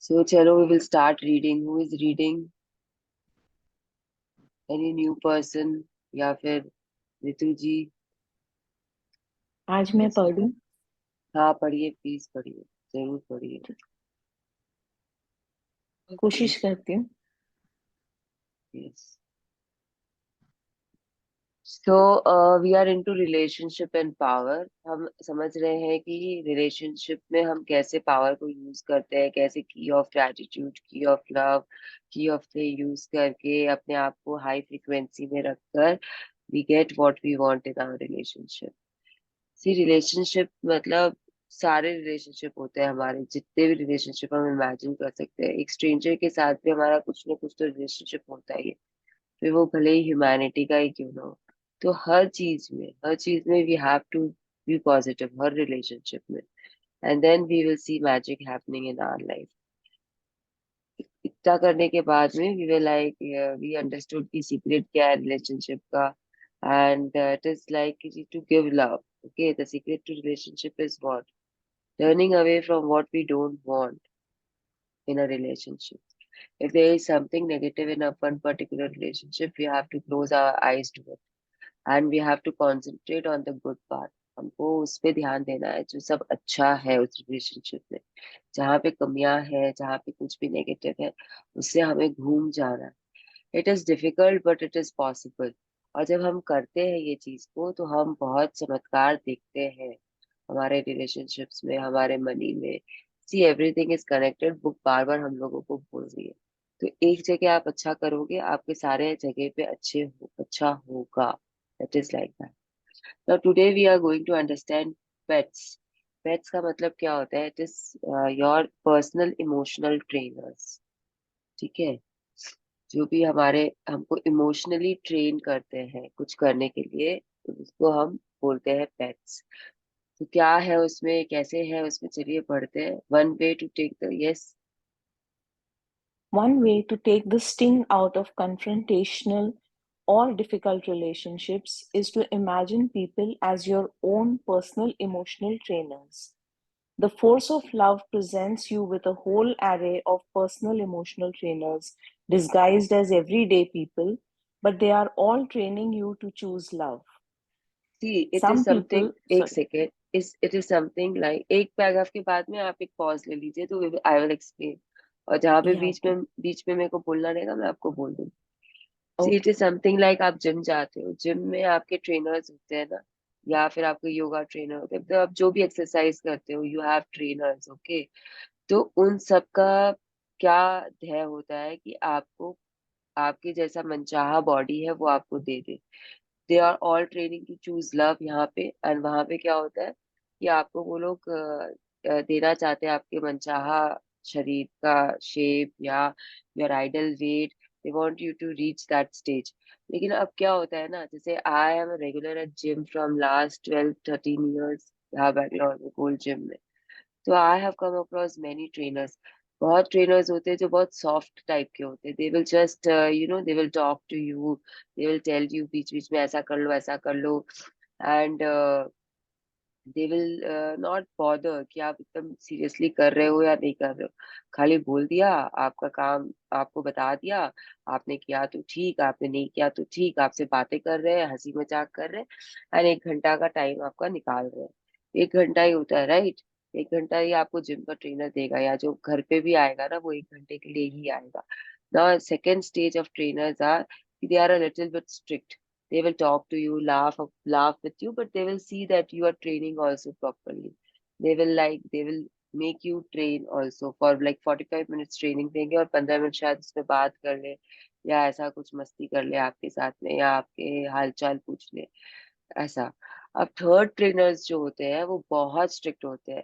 So चलो, we will start reading. Who is reading? Any new person? या फिर रितु जी? आज मैं पढ़ूं। हाँ, पढ़िए, प्लीज पढ़िए, जरूर पढ़िए। ओके। कोशिश करती हूँ। Yes. So we are into relationship and power. हम समझ रहे हैं कि रिलेशनशिप में हम कैसे पावर को यूज करते हैं, कैसे key of gratitude, key of love, key of play use करके अपने आप को हाई फ्रिक्वेंसी में रखकर we get what we want in our relationship. See relationship मतलब सारे रिलेशनशिप होते हैं हमारे, जितने भी रिलेशनशिप हम इमेजिन कर सकते हैं। एक स्ट्रेंजर के साथ भी हमारा कुछ ना कुछ तो रिलेशनशिप होता ही है, फिर वो भले ही ह्यूमैनिटी का ही क्यों ना हो। तो हर चीज में we have to be positive, हर रिलेशनशिप में। And then we will see magic happening in our life. इतना करने के बाद में we will like we understood की सीक्रेट क्या है रिलेशनशिप का। And it is like to give love. Okay, the secret to relationship is what? Turning away from what we don't want in a relationship. If there is something negative in a one particular relationship, we have to close our eyes to it and we have to concentrate on the good part. हमको उस पे ध्यान देना है जो सब अच्छा है उस रिलेशनशिप में। जहाँ पे कमियां है, जहाँ पे कुछ भी नेगेटिव है, उससे हमें घूम जाना है। It is difficult but it is possible. और जब हम करते हैं ये चीज को तो हम बहुत चमत्कार देखते हैं हमारे रिलेशनशिप्स में, हमारे मनी में। See everything is connected, book बार बार हम लोगों को बोल रही है। तो एक जगह आप अच्छा करोगे, आपके सारे जगह पे अच्छा होगा। That is like that. Now today we are going to understand pets. Pets का मतलब क्या होता है? It is your personal emotional trainers. ठीक है? जो भी हमारे हमको इमोशनली ट्रेन करते हैं कुछ करने के लिए, तो उसको हम बोलते हैं पेट्स। तो क्या है उसमें, कैसे है उसमें, चलिए पढ़ते हैं। One way to take the yes. One way to take the sting out of confrontational or difficult relationships is to imagine people as your own personal emotional trainers. The force of love presents you with a whole array of personal emotional trainers disguised as everyday people, but they are all training you to choose love. See it is Some something, people, एक sorry, second, इस it is something like, एक paragraph के बाद में आप एक pause ले लीजिए तो आई विल एक्सप्लेन। और जहाँ पे yeah, okay, बीच में मेरे को बोलना रहेगा मैं आपको बोल दूंगी। See it okay, is something like, आप जिम जाते हो, जिम में आपके ट्रेनर्स होते हैं ना, या फिर आपके योगा ट्रेनर होते हैं, तो आप जो भी एक्सरसाइज करते हो यू हैव ट्रेनर्स। ओके। तो उन सब का क्या ध्येय होता है कि आपको आपके जैसा मनचाहा बॉडी है वो आपको दे दे। They are all training to choose love यहाँ पे। एंड वहां पे क्या होता है कि आपको वो लोग देना चाहते हैं आपके मनचाहा शरीर का शेप या your ideal weight. They want you to reach that stage. लेकिन अब क्या होता है ना, जैसे I am regular at gym from last 12-13 years यहाँ बैंगलोर में गोल्ड जिम में। तो I have come across many trainers. बहुत ट्रेनर्स होते हैं जो बहुत सॉफ्ट टाइप के होते हैं। They will just they will talk to you, they will tell you बीच बीच में ऐसा कर लो, ऐसा कर लो। And they will not bother कि आप एकदम सीरियसली कर रहे हो या नहीं कर रहे हो। खाली बोल दिया, आपका काम आपको बता दिया, आपने किया तो ठीक, आपने नहीं किया तो ठीक। आपसे बातें कर रहे हैं, हंसी मजाक कर रहे हैं, एंड 1 घंटा का टाइम आपका निकाल रहे हैं। 1 घंटा ही होता है, राइट? 1 घंटा ही आपको जिम का ट्रेनर देगा, या जो घर पे भी आएगा ना वो 1 घंटे के लिए ही आएगा। Now second stage of trainers are, they are a little bit strict. They will talk to you, laugh with you, but they will see that you are training also properly. They will make you train also for like 45 minutes training देंगे, और 15 minute शायद उसमें बात कर ले, या ऐसा कुछ मस्ती कर ले आपके साथ में, या आपके हाल चाल पूछ ले, ऐसा। अब थर्ड ट्रेनर्स जो होते हैं वो बहुत स्ट्रिक्ट होते हैं।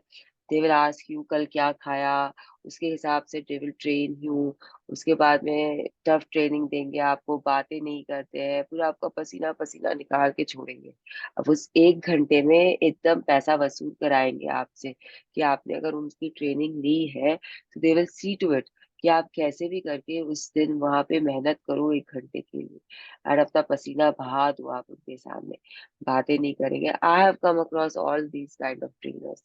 दे विल आस्क यू कल क्या खाया, उसके हिसाब से दे विल ट्रेन यू। उसके बाद में टफ ट्रेनिंग देंगे आपको, बातें नहीं करते हैं, पूरा आपका पसीना पसीना निकाल के छोड़ेंगे। अब उस 1 घंटे में एकदम पैसा वसूल कराएंगे आपसे कि आपने अगर उनकी ट्रेनिंग ली है तो they will see to it कि आप कैसे भी करके उस दिन वहां पे मेहनत करो 1 घंटे के लिए, और अपना पसीना बहा दो आप उनके सामने, बातें नहीं करेंगे. आई have come across all these kind of trainers.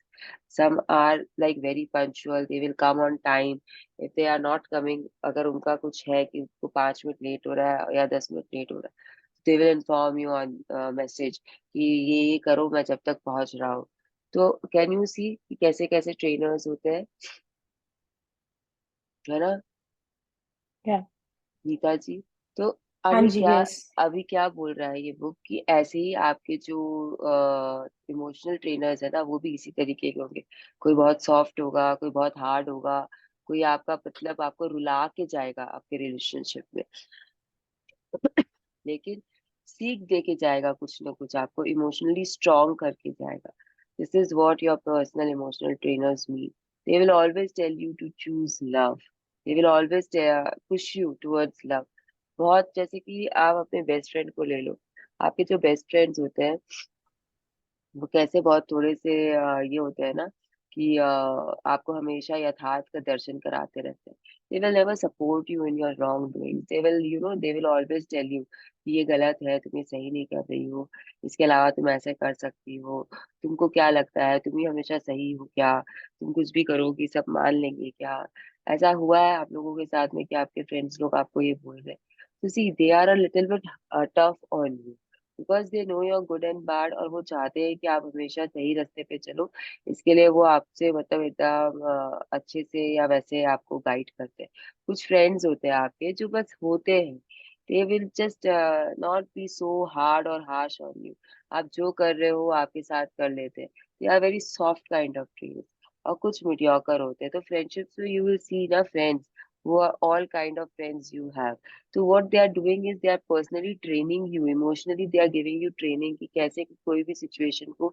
some are like very punctual, they will come on time. if they are not coming, अगर उनका कुछ है कि उनको 5 मिनट लेट हो रहा है या 10 मिनट लेट हो रहा है, they will inform you on message कि ये करो, मैं जब तक पहुंच रहा हूँ. तो कैन यू सी कि कैसे कैसे ट्रेनर्स होते हैं, है ना Yeah. गीता जी. तो हाँ अभी जी, क्या, yes. अभी क्या बोल रहा है ये बुक कि ऐसे ही आपके जो इमोशनल ट्रेनर्स है ना, वो भी इसी तरीके के होंगे. कोई बहुत सॉफ्ट होगा, कोई बहुत हार्ड होगा, कोई आपका मतलब आपको रुला के जाएगा आपके रिलेशनशिप में, लेकिन सीख दे के जाएगा, कुछ ना कुछ आपको इमोशनली स्ट्रांग करके जाएगा. This is what your personal emotional trainers mean. They will always tell you to choose love. They will always push you towards love. बहुत, जैसे कि आप अपने बेस्ट फ्रेंड को ले लो. आपके जो बेस्ट फ्रेंड्स होते हैं वो कैसे बहुत थोड़े से ये होते हैं ना कि आपको हमेशा यथार्थ का दर्शन कराते रहते हैं. They will never support you in your wrong doing. They will they will always tell you कि ये गलत है, तुम ये सही नहीं कर रही हो, इसके अलावा तुम ऐसे कर सकती हो, तुमको क्या लगता है, तुम ही हमेशा सही हो क्या, तुम कुछ भी करोगी सब मान लेंगे क्या. ऐसा हुआ है आप लोगों के साथ में कि आपके फ्रेंड्स लोग आपको ये बोल रहे हैं? तो see they are a little bit tough on you, because they know your good and bad, और वो चाहते हैं कि आप हमेशा सही रास्ते पे चलो. इसके लिए वो आपसे मतलब एकदम अच्छे से या वैसे आपको गाइड करते हैं. कुछ फ्रेंड्स होते हैं आपके जो बस होते हैं, they will just not be so hard और हार्श ऑन यू. आप जो कर रहे हो आपके साथ कर लेते हैं. They are very soft kind of friends. और कुछ मीडियोकर होते हैं. तो फ्रेंडशिप्स में यू विल सी ना फ्रेंड्स, वो are all kind of friends you have. तो what they are doing is they are personally training you emotionally, they are giving you training कि कैसे कोई भी सिचुएशन को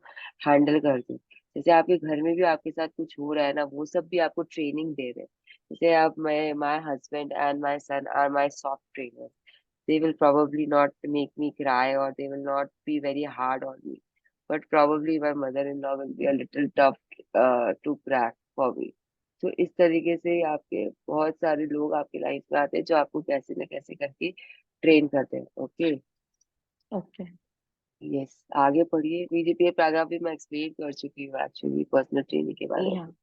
हैंडल कर दो. जैसे आपके घर में भी आपके साथ कुछ हो रहा है ना, वो सब भी आपको ट्रेनिंग दे रहे हैं. जैसे आप, मैं, my husband and my son are my soft trainer. they will probably not make me cry or they will not be very hard on me, but probably my mother-in-law will be a little tough to crack for me. तो इस तरीके से आपके बहुत सारे लोग आपकी life में आते हैं जो आपको कैसे न कैसे करके ट्रेन करते हैं. ओके. Okay. यस, आगे पढ़िए. ये पैराग्राफ भी मैं एक्सप्लेन कर चुकी हूँ एक्चुअली पर्सनल ट्रेनिंग के बारे Yeah. में.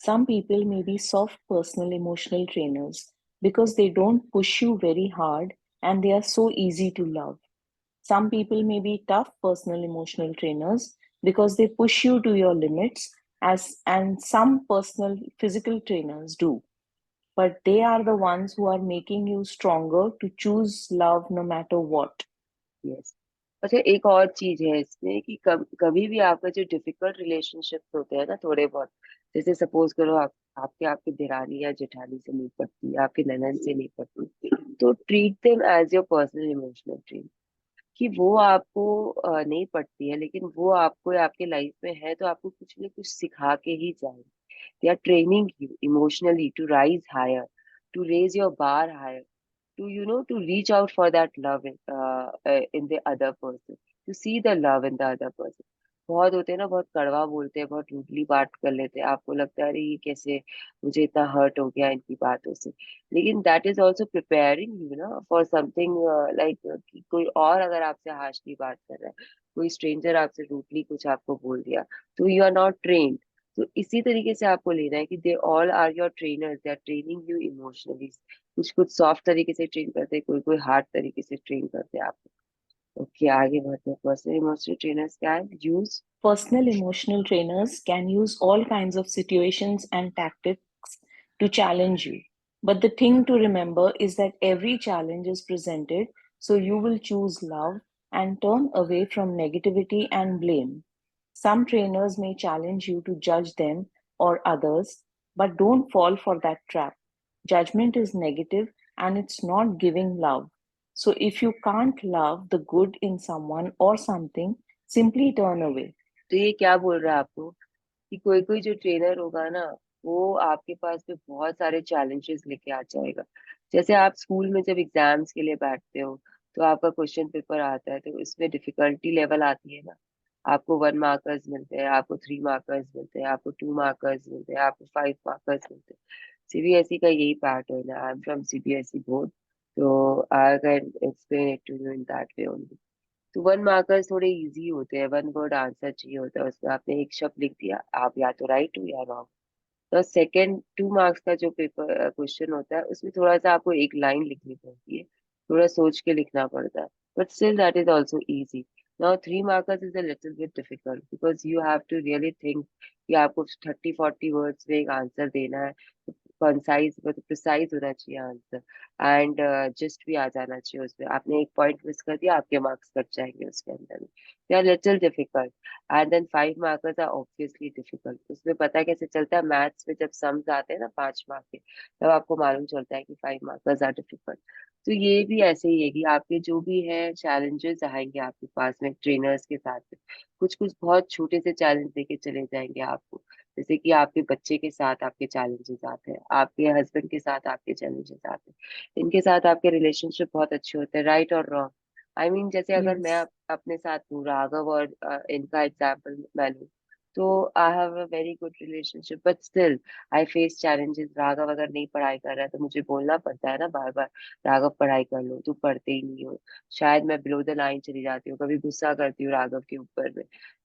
Some people may be soft personal emotional trainers because they don't push you very hard and they are so easy to love. Some people may be tough personal emotional trainers because they push you to your limits, as and some personal physical trainers do. But they are the ones who are making you stronger to choose love no matter what. Yes. अच्छा, एक और चीज है इसमें कि कभी भी आपका जो डिफिकल्ट रिलेशनशिप होते हैं ना थोड़े बहुत, जैसे सपोज करो आपके आपकी दिरानी या जेठानी से नहीं पड़ती, आपके ननद से नहीं पड़ती, तो treat them as your personal emotional train. कि वो आपको नहीं पड़ती है, लेकिन वो आपको आपके लाइफ में है तो आपको कुछ ना कुछ सिखा के ही जाएंगे. They are training you emotionally to rise higher, to raise your bar higher, to to reach out for that love in the other person, to see the love in the other person. बहुत होते हैं ना, बहुत कड़वा बोलते हैं, बहुत rudely बात कर लेते हैं, आपको लगता है अरे ये कैसे, मुझे इतना हर्ट हो गया इनकी बातों से. लेकिन that is also preparing you ना फॉर समथिंग, लाइक कि कोई और अगर आपसे हार्शली बात कर रहा है, कोई स्ट्रेंजर आपसे रूडली कुछ आपको बोल दिया, तो यू आर नॉट ट्रेन्ड. तो इसी तरीके से आपको लेना है कि they all are your trainers, they are training you emotionally. कुछ कुछ सॉफ्ट तरीके से ट्रेन करते हैं, कोई कोई हार्ड तरीके से ट्रेन करते हैं आपको. ओके, आगे बढ़ते हैं. पर्सनल इमोशनल ट्रेनर्स क्या है? Use. Personal emotional trainers can use all kinds of situations and tactics to challenge you. But the thing to remember is that every challenge is presented, so you will choose love and turn away from negativity and blame. Some trainers may challenge you to judge them or others, but don't fall for that trap. Judgment is negative and it's not giving love. So if you can't love the good in someone or something, simply turn away. तो ये क्या बोल रहा है आपको कि कोई कोई जो ट्रेनर होगा ना, वो आपके पास में बहुत सारे चैलेंजेस लेके आ जाएगा. जैसे आप स्कूल में जब एग्जाम्स के लिए बैठते हो, तो आपका क्वेश्चन पेपर आता है, तो इसमें डिफिकल्टी लेवल आती है ना. आपको 1 मार्कर्स मिलते हैं, आपको 3 मार्कर्स मिलते हैं, आपको 2 मार्कर्स मिलते हैं, आपको 5 मार्कर्स मिलते हैं. सीबीएसई का यही पैटर्न है। I am from CBSE board, तो I can explain it to you in that way only. तो वन मार्कर्स थोड़े इजी होते हैं, वन वर्ड आंसर चाहिए होता है, उसमें आपने एक शब्द लिख दिया, आप या तो राइट हो या रॉन्ग। तो सेकंड 2 मार्क्स का जो पेपर क्वेश्चन होता है, उसमें थोड़ा सा आपको एक लाइन लिखनी पड़ती है, थोड़ा सोच के लिखना पड़ता है, but still that is also easy. Now 3 markers is a little bit difficult because you have to really think कि आपको 30-40 वर्ड्स में एक आंसर देना है, कंसाइज मतलब प्रिसाइज होना चाहिए आंसर, एंड जस्ट भी आ जाना चाहिए उसमें। आपने एक पॉइंट मिस कर दिया, आपके मार्क्स कट जाएंगे उसके अंदर में। They are little difficult. And then 5 markers are obviously difficult. उसमें पता कैसे चलता है, मैथ्स में जब सम्स आते हैं ना 5 मार्क के, तब आपको मालूम चलता है कि 5 मार्कर्स आर डिफिकल्ट। तो ये भी ऐसे ही है कि आपके जो भी है चैलेंजेस आएंगे आपके पास में ट्रेनर्स के साथ में, कुछ कुछ बहुत छोटे से चैलेंज देके चले जाएंगे आपको। जैसे कि आपके बच्चे के साथ आपके चैलेंजेस आते हैं, आपके हस्बैंड के साथ आपके चैलेंजेस आते हैं, इनके साथ आपके रिलेशनशिप बहुत अच्छे होते हैं, राइट और रॉन्ग। आई मीन जैसे अगर मैं Yes. अपने साथ हूँ, राघव और इनका एग्जाम्पल मैं लूँ, तो I have a very good relationship, but still I face challenges. Raghav अगर नहीं पढ़ाई कर रहा है तो मुझे बोलना पड़ता है ना बार बार, राघव पढ़ाई कर लो, तू पढ़ते ही नहीं हो। शायद मैं बिलो द लाइन चली जाती हूँ, कभी गुस्सा करती हूँ राघव के ऊपर में।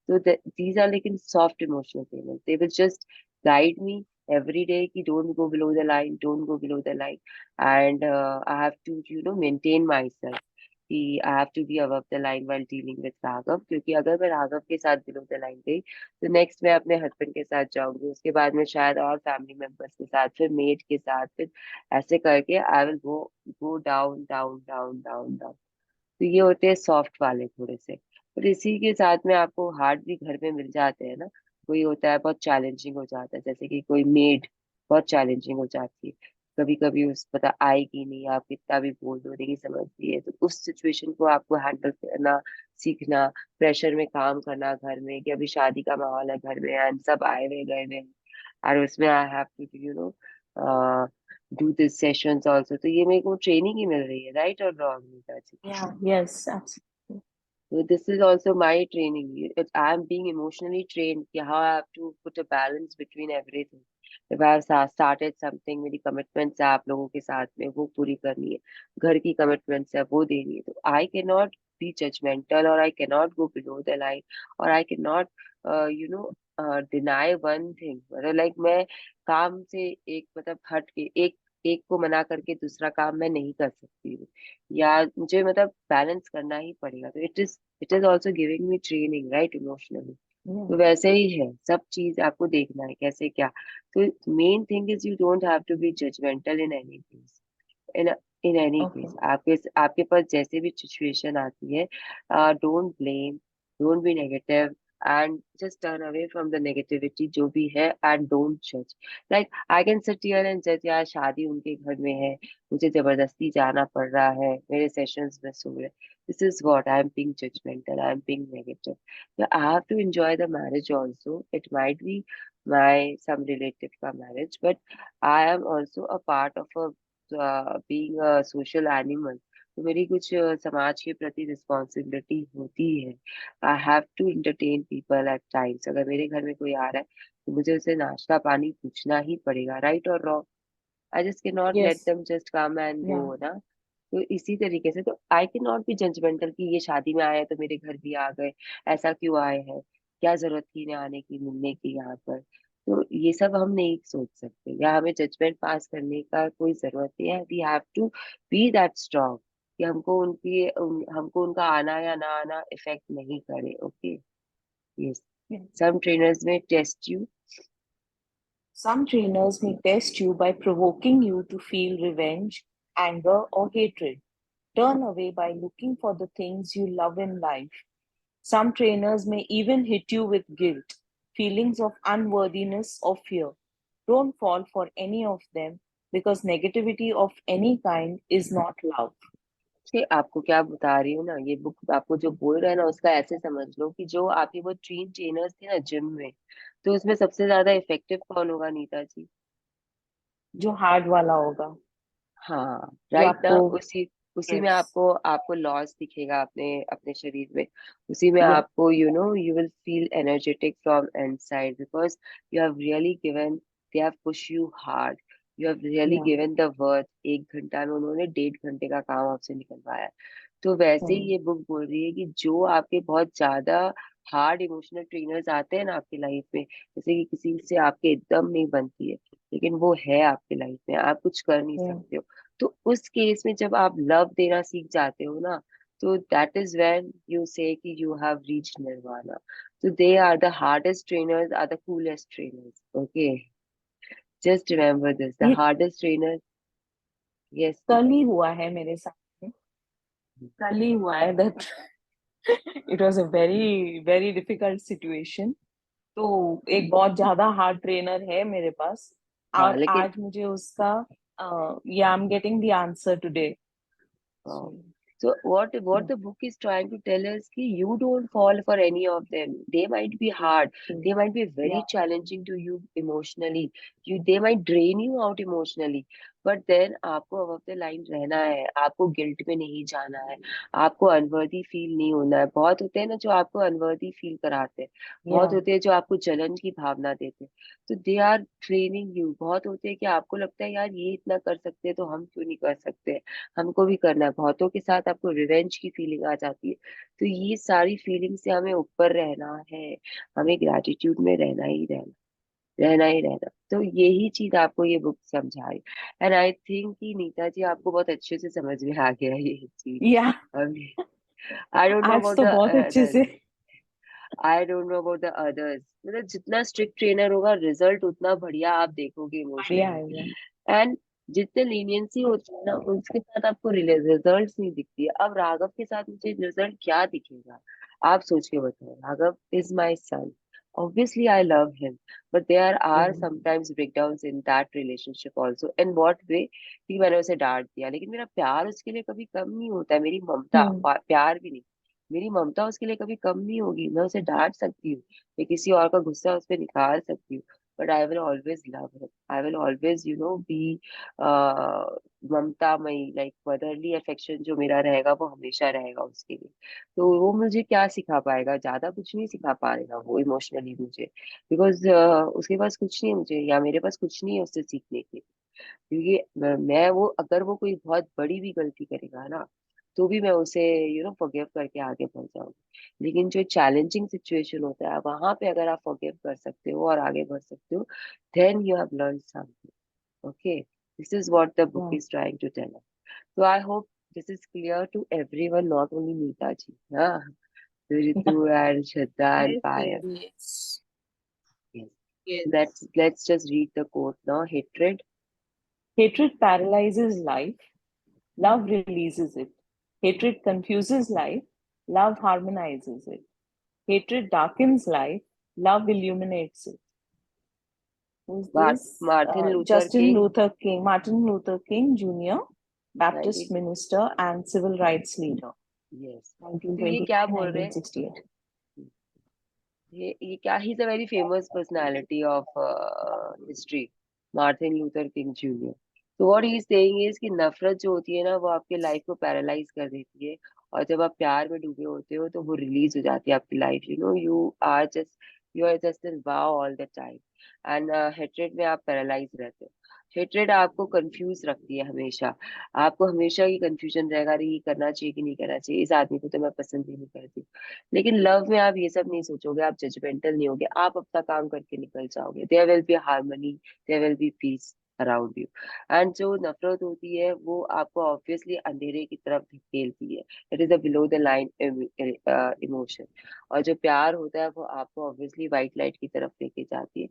तो these are like in soft emotional payments. They will just guide me every day कि don't go below the line, don't go below the line, and I have to maintain myself कि I have to be above the line while dealing with Raghav, क्योंकि अगर मैं राघव के साथ below the line गई तो next मैं अपने हस्बैंड के साथ जाऊंगी, उसके बाद में शायद और फैमिली मेंबर्स के साथ, फिर मेट के साथ, फिर ऐसे करके I will go down down down down down. तो ये होते हैं सॉफ्ट वाले थोड़े से। और इसी के साथ में आपको हार्ड भी घर में मिल जाते हैं ना। कोई होता है बहुत चैलेंजिंग हो जाता है, जैसे कि कोई मेड बहुत चैलेंजिंग हो जाती है, कभी कभी उस पता आएगी नहीं, आप कितना भी बोल दो नहीं समझती है, तो उस सिचुएशन को आपको हैंडल करना सीखना, प्रेशर में काम करना घर में, कि अभी शादी का माहौल है घर में एंड सब आए हुए गए हुए हैं, और उसमें I have to do this sessions also. तो ये मेरे को ट्रेनिंग ही मिल रही है, राइट और wrong? Yeah, yes, absolutely. So this is also my training. I'm being emotionally trained कि how I have to put a balance between everything. If I have started something, मेरी commitments है आप लोगों के साथ में, वो पूरी करनी है, घर की commitments है वो देनी है, तो I cannot be judgmental, or I cannot go below the line, or I cannot deny one thing। मतलब like मैं काम से एक मतलब हट के एक एक को मना करके दूसरा काम मैं नहीं कर सकती हूँ, या मुझे मतलब बैलेंस करना ही पड़ेगा। तो it is also giving me training, right, emotionally. Yeah. तो वैसे ही है, सब चीज आपको देखना है कैसे क्या। तो main thing is you don't have to B judgemental in any case, in in any Okay. Case. आपके आपके पास जैसे भी सिचुएशन आती है, don't blame, don't be negative, and just turn away from the negativity जो भी है, एंड डोंट जज। Like I can sit here and जज, यार शादी उनके घर में है, मुझे जबरदस्ती जाना पड़ रहा है, मेरे सेशंस मिस हो रहे, this is what I'm being judgmental, I'm being negative. So I have to enjoy the marriage also. It might be my some relative ka marriage, but I am also a part of a being a social animal। तो मेरी कुछ समाज के प्रति responsibility होती है। I have to entertain people at times. अगर मेरे घर में कोई आ रहा है तो मुझे उसे नाश्ता पानी पूछना ही पड़ेगा, राइट और wrong? I just can not let Yes. Them just come and go Yeah. ना। तो इसी तरीके से तो I can not be judgemental कि ये शादी में आए हैं तो मेरे घर भी आ गए, ऐसा क्यों आए हैं, क्या जरूरत थी इन्हें आने की मिलने की यहाँ पर। तो ये सब हम नहीं सोच सकते, या हमें जजमेंट पास करने का कोई जरूरत नहीं है। We have to be that strong कि हमको उनका आना या ना आना इफेक्ट नहीं करे। Okay, yes. Yeah. Some trainers में test you. Some trainers may test you by provoking you to feel revenge, anger, or hatred. Turn away by looking for the things you love in life. Some trainers may even hit you with guilt, feelings of unworthiness, or fear. Don't fall for any of them because negativity of any kind is not love. कि आपको क्या बता रही हूँ ना, ये book आपको जो बोल रहा है ना, उसका ऐसे समझ लो कि जो आपके वो ट्रेनर्स थे ना जिम में, तो उसमें सबसे ज्यादा इफेक्टिव कौन होगा नीता जी? जो हार्ड वाला होगा, हाँ, जो राइट ना। आपको उसी उसी में यस आपको आपको लॉस दिखेगा अपने अपने शरीर में। उसी में या आपको you will feel energetic from inside because you have really given, they have push you hard. You have really Yeah. Given the worth, 1 घंटा में उन्होंने 1.5 घंटे का काम आपसे निकलवाया। तो वैसे ही Hmm. ये बुक बोल रही है कि जो आपके बहुत ज्यादा हार्ड इमोशनल ट्रेनर्स आते हैं ना आपकी लाइफ में, जैसे कि किसी से आपके एकदम नहीं बनती है, लेकिन वो है आपके लाइफ में, आप कुछ कर नहीं Yeah. सकते हो, तो उस केस में जब आप लव देना सीख जाते हो ना, तो that is when you say कि you have reached nirvana. So they are the hardest trainers, are the coolest trainers. Okay, just remember this. The ये hardest trainer, yes, कल Neeta ही ji. हुआ है मेरे साथ में। कल ही हुआ है that it was a very very difficult situation. तो एक बहुत ज्यादा हार्ड ट्रेनर है मेरे पास, हाँ और लेकिन आज मुझे उसका या आई am getting the answer today. wow. So So what the book is trying to tell us कि you don't fall for any of them. They might be hard. They might be very या challenging to you emotionally. They might drain you out emotionally. But then आपको above the line रहना है, आपको guilt में नहीं जाना है, आपको अनवर्दी फील नहीं होना है। बहुत होते हैं ना जो आपको अनवर्दी फील कराते हैं, या बहुत होते हैं जो आपको जलन की भावना देते हैं। तो दे आर ट्रेनिंग यू। बहुत होते हैं कि आपको लगता है यार ये इतना कर सकते हैं तो हम क्यों नहीं कर सकते, हमको भी करना है। बहुतों के साथ आपको रिवेंज की फीलिंग आ जाती है। तो ये सारी फीलिंग से हमें ऊपर रहना है, हमें ग्रेटिट्यूड में रहना ही रहना, रहना ही रहना। तो यही चीज आपको ये बुक समझाई। एंड आई थिंक कि नीता जी आपको बहुत अच्छे से समझ में आ गया है ये चीज। या अभी आई डोंट नो आज अबाउट तो द बहुत अच्छे से। Others, I don't know about the others, मतलब जितना स्ट्रिक्ट ट्रेनर होगा रिजल्ट उतना बढ़िया आप देखोगे बढ़िया इमोशनली। आएगा। एंड जितने लीनियंसी होती है ना उसके साथ आपको रिजल्ट नहीं दिखती है। अब राघव के साथ मुझे रिजल्ट क्या दिखेगा, आप सोच के बताओ। Raghav is my son, obviously I love him, but there are hmm. sometimes breakdowns in that relationship also. In what way? कि मैंने उसे डांट दिया लेकिन मेरा प्यार उसके लिए कभी कम नहीं होता है, मेरी ममता प्यार भी नहीं, मेरी ममता उसके लिए कभी कम नहीं होगी। मैं उसे डांट सकती हूँ, मैं किसी और का गुस्सा उस पर निकाल सकती हूँ, but I will always love him, I will always be ममतामयी, लाइक मदरली अफेक्शन जो मेरा रहेगा वो हमेशा रहेगा उसके लिए। तो वो मुझे क्या सिखा पाएगा, ज्यादा कुछ नहीं सिखा पाएगा वो इमोशनली मुझे, बिकॉज उसके पास कुछ नहीं है मुझे, या मेरे पास कुछ नहीं है उससे सीखने के। क्योंकि मैं वो, अगर वो कोई बहुत बड़ी भी गलती करेगा ना, तो भी मैं उसे फॉरगिव करके आगे बढ़ जाऊंगी। लेकिन जो चैलेंजिंग सिचुएशन होता है वहां पे अगर आप फॉरगिव कर सकते हो और आगे बढ़ सकते हो, then you have learn something. Okay, this is what the book या is trying to tell us. So I hope this is clear to everyone, not only Neeta ji. Yeah, to Ritu and Shraddha and Yes, Payal. yes, Yes. yes. Let's just read the quote now. Hatred. Hatred paralyzes life, love releases it. Hatred confuses life, love harmonizes it. Hatred darkens life, love illuminates it. Who's this? Martin Luther Justin King. Luther King, Martin Luther King Jr., Baptist 19, minister and civil rights leader, yes. तो ये क्या बोल रहे हैं, 1929-1968. ये क्या, he is a very famous personality of history, Martin Luther King Junior. तो what he is saying is कि नफरत जो होती है ना वो आपके लाइफ को पैरालाइज कर देती है, और जब आप प्यार में डूबे होते हो तो वो रिलीज हो जाती है आपकी life. You are just in wow all the time. And hatred में आप पैरालाइज रहते हो। हेट्रेड आपको कंफ्यूज रखती है हमेशा, आपको हमेशा ही कंफ्यूजन रहेगा, अरे ये करना चाहिए कि नहीं करना चाहिए, इस आदमी को तो मैं पसंद ही नहीं करती। लेकिन लव में आप ये सब नहीं सोचोगे, आप जजमेंटल नहीं होगे, आप अपना काम करके निकल जाओगे। There will be harmony, there will be peace around you. And जो नफरत होती है वो आपको ऑब्वियसली अंधेरे की तरफ धकेलती है, it is a below the line emotion. और जो प्यार होता है वो आपको ऑब्वियसली व्हाइट लाइट की तरफ लेके जाती है,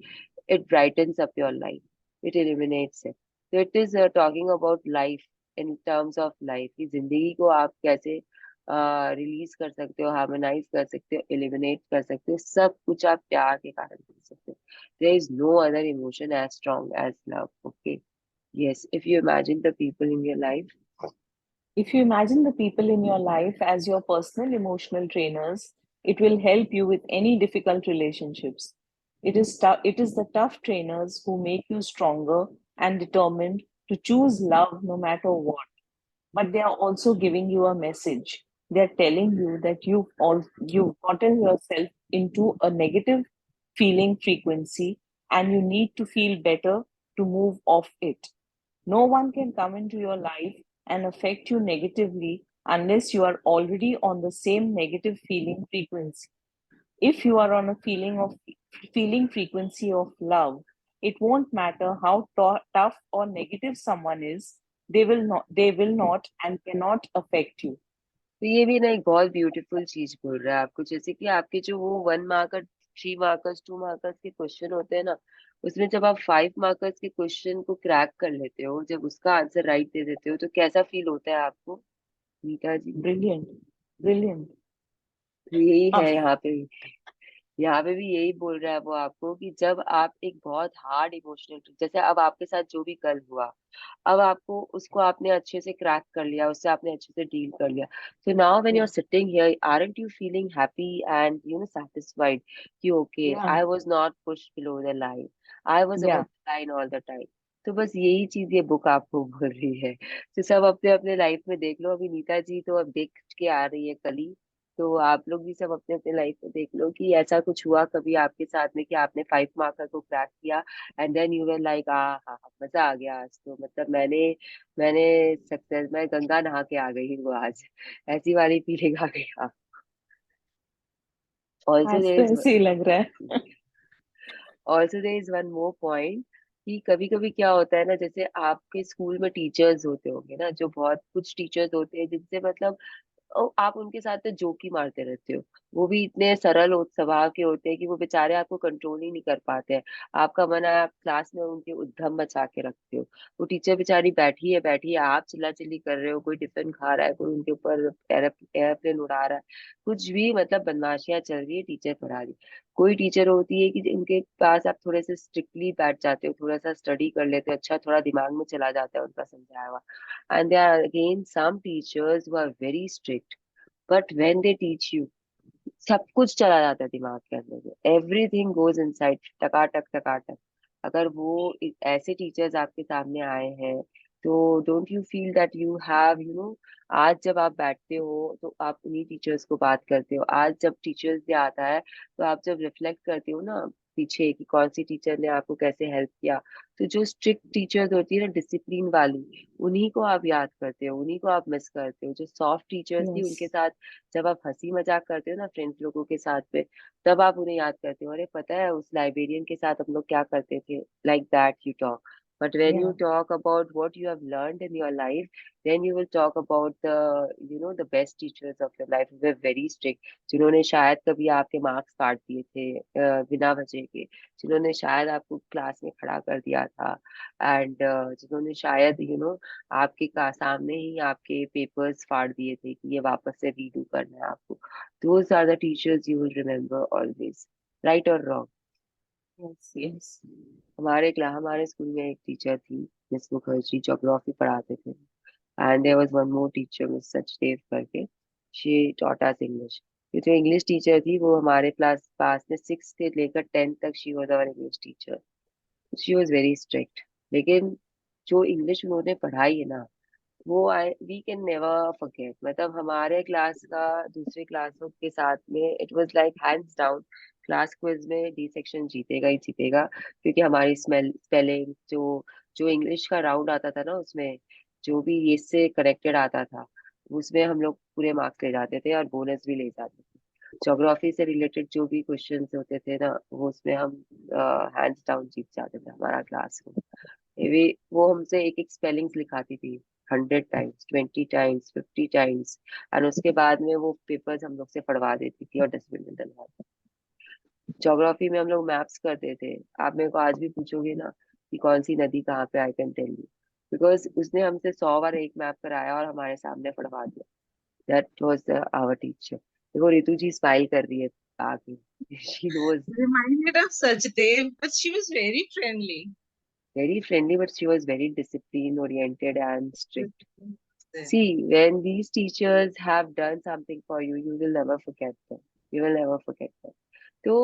it brightens up your life, it illuminates it. तो it is talking about life, in terms of life की जिंदगी को आप कैसे रिलीज कर सकते हो, हार्मोनाइज कर सकते हो, एलिमिनेट कर सकते हो, सब कुछ आप प्यार के कारण कर सकते हो। There is no other emotion as strong as love. Okay, yes, if you imagine the people in your life. If you imagine the people in your life as your personal emotional trainers, it will help you with any difficult relationships. It is the tough trainers who make you stronger and determined to choose love no matter what. But they are also giving you a message. They're telling you that you've gotten yourself into a negative feeling frequency and you need to feel better to move off it. No one can come into your life and affect you negatively unless you are already on the same negative feeling frequency. If you are on a feeling frequency of love, it won't matter how tough or negative someone is, they will not and cannot affect you. तो ये भी ना एक बहुत beautiful चीज बोल रहा है आपको, जैसे कि आपके जो वो 1 मार्कर, 3 मार्कर्स, 2 मार्कर्स के क्वेश्चन होते हैं ना, उसमें जब आप 5 मार्कर्स के क्वेश्चन को क्रैक कर लेते हो, जब उसका आंसर राइट दे देते हो, तो कैसा फील होता है आपको, नीता जी? Brilliant, brilliant. तो यही है Af- यहाँ पे, यहाँ पे भी यही बोल रहा है वो आपको, कि जब आप एक बहुत हार्ड इमोशनल, जैसे अब आपके साथ जो भी कल हुआ, अब आपको उसको आपने अच्छे से क्रैक कर लिया, उससे आपने अच्छे से डील कर लिया, so now when you're yeah, sitting here, aren't you feeling happy and satisfied कि okay, yeah, I was not pushed below the line, I was yeah. above the line all the time? तो बस यही चीज ये book आपको बोल रही है। तो सब अपने अपने लाइफ में देख लो, अभी नीता जी तो अब देख के आ रही है कल ही, तो आप लोग भी सब अपने अपने लाइफ में देख लो कि ऐसा कुछ हुआ कभी आपके साथ में कि आपने 5 मार्कर को क्रैक किया, and then you were like, aha, मजा आ गया आज तो, मतलब मैंने मैंने सक्सेस, मैं गंगा नहा के आ गई हूँ आज, ऐसी वाली फीलिंग आ गई। ऑल्सो आज देयर तो इज ऐसे ही लग रहा है. Also there is one more point, कि कभी कभी क्या होता है ना, जैसे आपके स्कूल में टीचर्स होते होंगे ना, जो बहुत कुछ टीचर्स होते हैं जिनसे मतलब और आप उनके साथ तो जोक ही मारते रहते हो, वो भी इतने सरल स्वभाव के होते हैं कि वो बेचारे आपको कंट्रोल ही नहीं कर पाते हैं। आपका मन है, आप क्लास में उनके उद्यम मचा के रखते हो, वो टीचर बेचारी बैठी है, आप चिल्ला चिल्ली कर रहे हो, कोई टिफिन खा रहा है, कोई उनके ऊपर एयरप्लेन उड़ा रहा है, कुछ भी मतलब बदमाशियां चल रही है, टीचर पढ़ा रही। कोई टीचर होती है कि उनके पास आप थोड़े से स्ट्रिक्टली बैठ जाते हो, थोड़ा सा स्टडी कर लेते हो, अच्छा थोड़ा दिमाग में चला जाता है उनका समझाया हुआ। And there are again some teachers who are very strict, but when they teach you, सब कुछ चला जाता है दिमाग के अंदर में, एवरीथिंग गोज इनसाइड, टकाटक टकाटक। अगर वो ऐसे टीचर्स आपके सामने आए हैं, तो don't you feel that you have आज जब आप बैठते हो तो आप उन्हीं टीचर्स को बात करते हो, आज जब टीचर्स डे आता है तो आप जब रिफ्लेक्ट करते हो ना पीछे कि कौन सी टीचर ने आपको कैसे हेल्प किया, तो जो स्ट्रिक्ट टीचर्स होती है ना, डिसिप्लिन वाली, उन्हीं को आप याद करते हो, उन्हीं को आप मिस करते हो। जो सॉफ्ट टीचर्स थी उनके Yes, साथ जब आप हंसी मजाक करते हो ना फ्रेंड्स लोगों के साथ में, तब आप उन्हें याद करते हो, अरे पता है उस लाइब्रेरियन के साथ हम लोग क्या करते थे, like that you talk. But when you yeah, talk about what you have learned in your life, then you will talk about the best teachers of your life who were very strict, जिन्होंने शायद कभी आपके marks काट दिए थे बिना वजह के, जिन्होंने शायद आपको क्लास में खड़ा कर दिया था, एंड जिन्होंने शायद आपके का सामने ही आपके पेपर्स फाड़ दिए थे कि ये वापस से रीडू करना है आपको। Those are the teachers you will remember always, right और रॉन्ग? yes, yes. हमारे स्कूल में एक टीचर थी, मिस मुखर्जी, ज्योग्राफी पढ़ाते थे, and there was one more teacher, miss Sachdev करके, शी टॉट अस इंग्लिश। ये जो इंग्लिश टीचर थी वो हमारे क्लास पास में 6 से लेकर 10 तक she was our English teacher. She was very strict, लेकिन जो इंग्लिश उन्होंने पढ़ाई है ना, वो I we can never forget. मतलब हमारे क्लास का दूसरे क्लासों के साथ में it was like hands down, class quiz में डी सेक्शन जीतेगा ही जीतेगा, क्योंकि हमारी स्पेलिंग, जो जो इंग्लिश का राउंड आता था ना, उसमें जो भी ये से करेक्टेड आता था, उसमें हम लोग पूरे मार्क्स ले जाते थे और बोनस भी ले जाते थे। ज्योग्राफी से रिलेटेड जो भी क्वेश्चंस होते थे ना, वो उसमें हम हैंड्स डाउन जीत जाते थे, हमारा क्लास में। वे वो हमसे एक एक स्पेलिंग्स लिखाती थी, 100 टाइम्स, 20 टाइम्स, 50 टाइम्स, और उसके बाद में वो पेपर्स हम लोग से पढ़वा देती थी और डस्टबिन में डलवा। ज्योग्राफी में हम लोग मैप्स करते थे, आप मेरे को आज भी पूछोगे ना कि कौन सी नदी कहाँ पे, I can tell you, because उसने हमसे 100 बार एक मैप कराया और हमारे सामने पढ़वा दिया। That was our teacher. देखो रितु जी स्माइल कर रही है आगे, she knows. Reminded of Sajdev, but she was very friendly. Very friendly, but she was very discipline oriented and strict. Then. See, when these teachers have done something for you, you will never forget them. You will never forget them. So,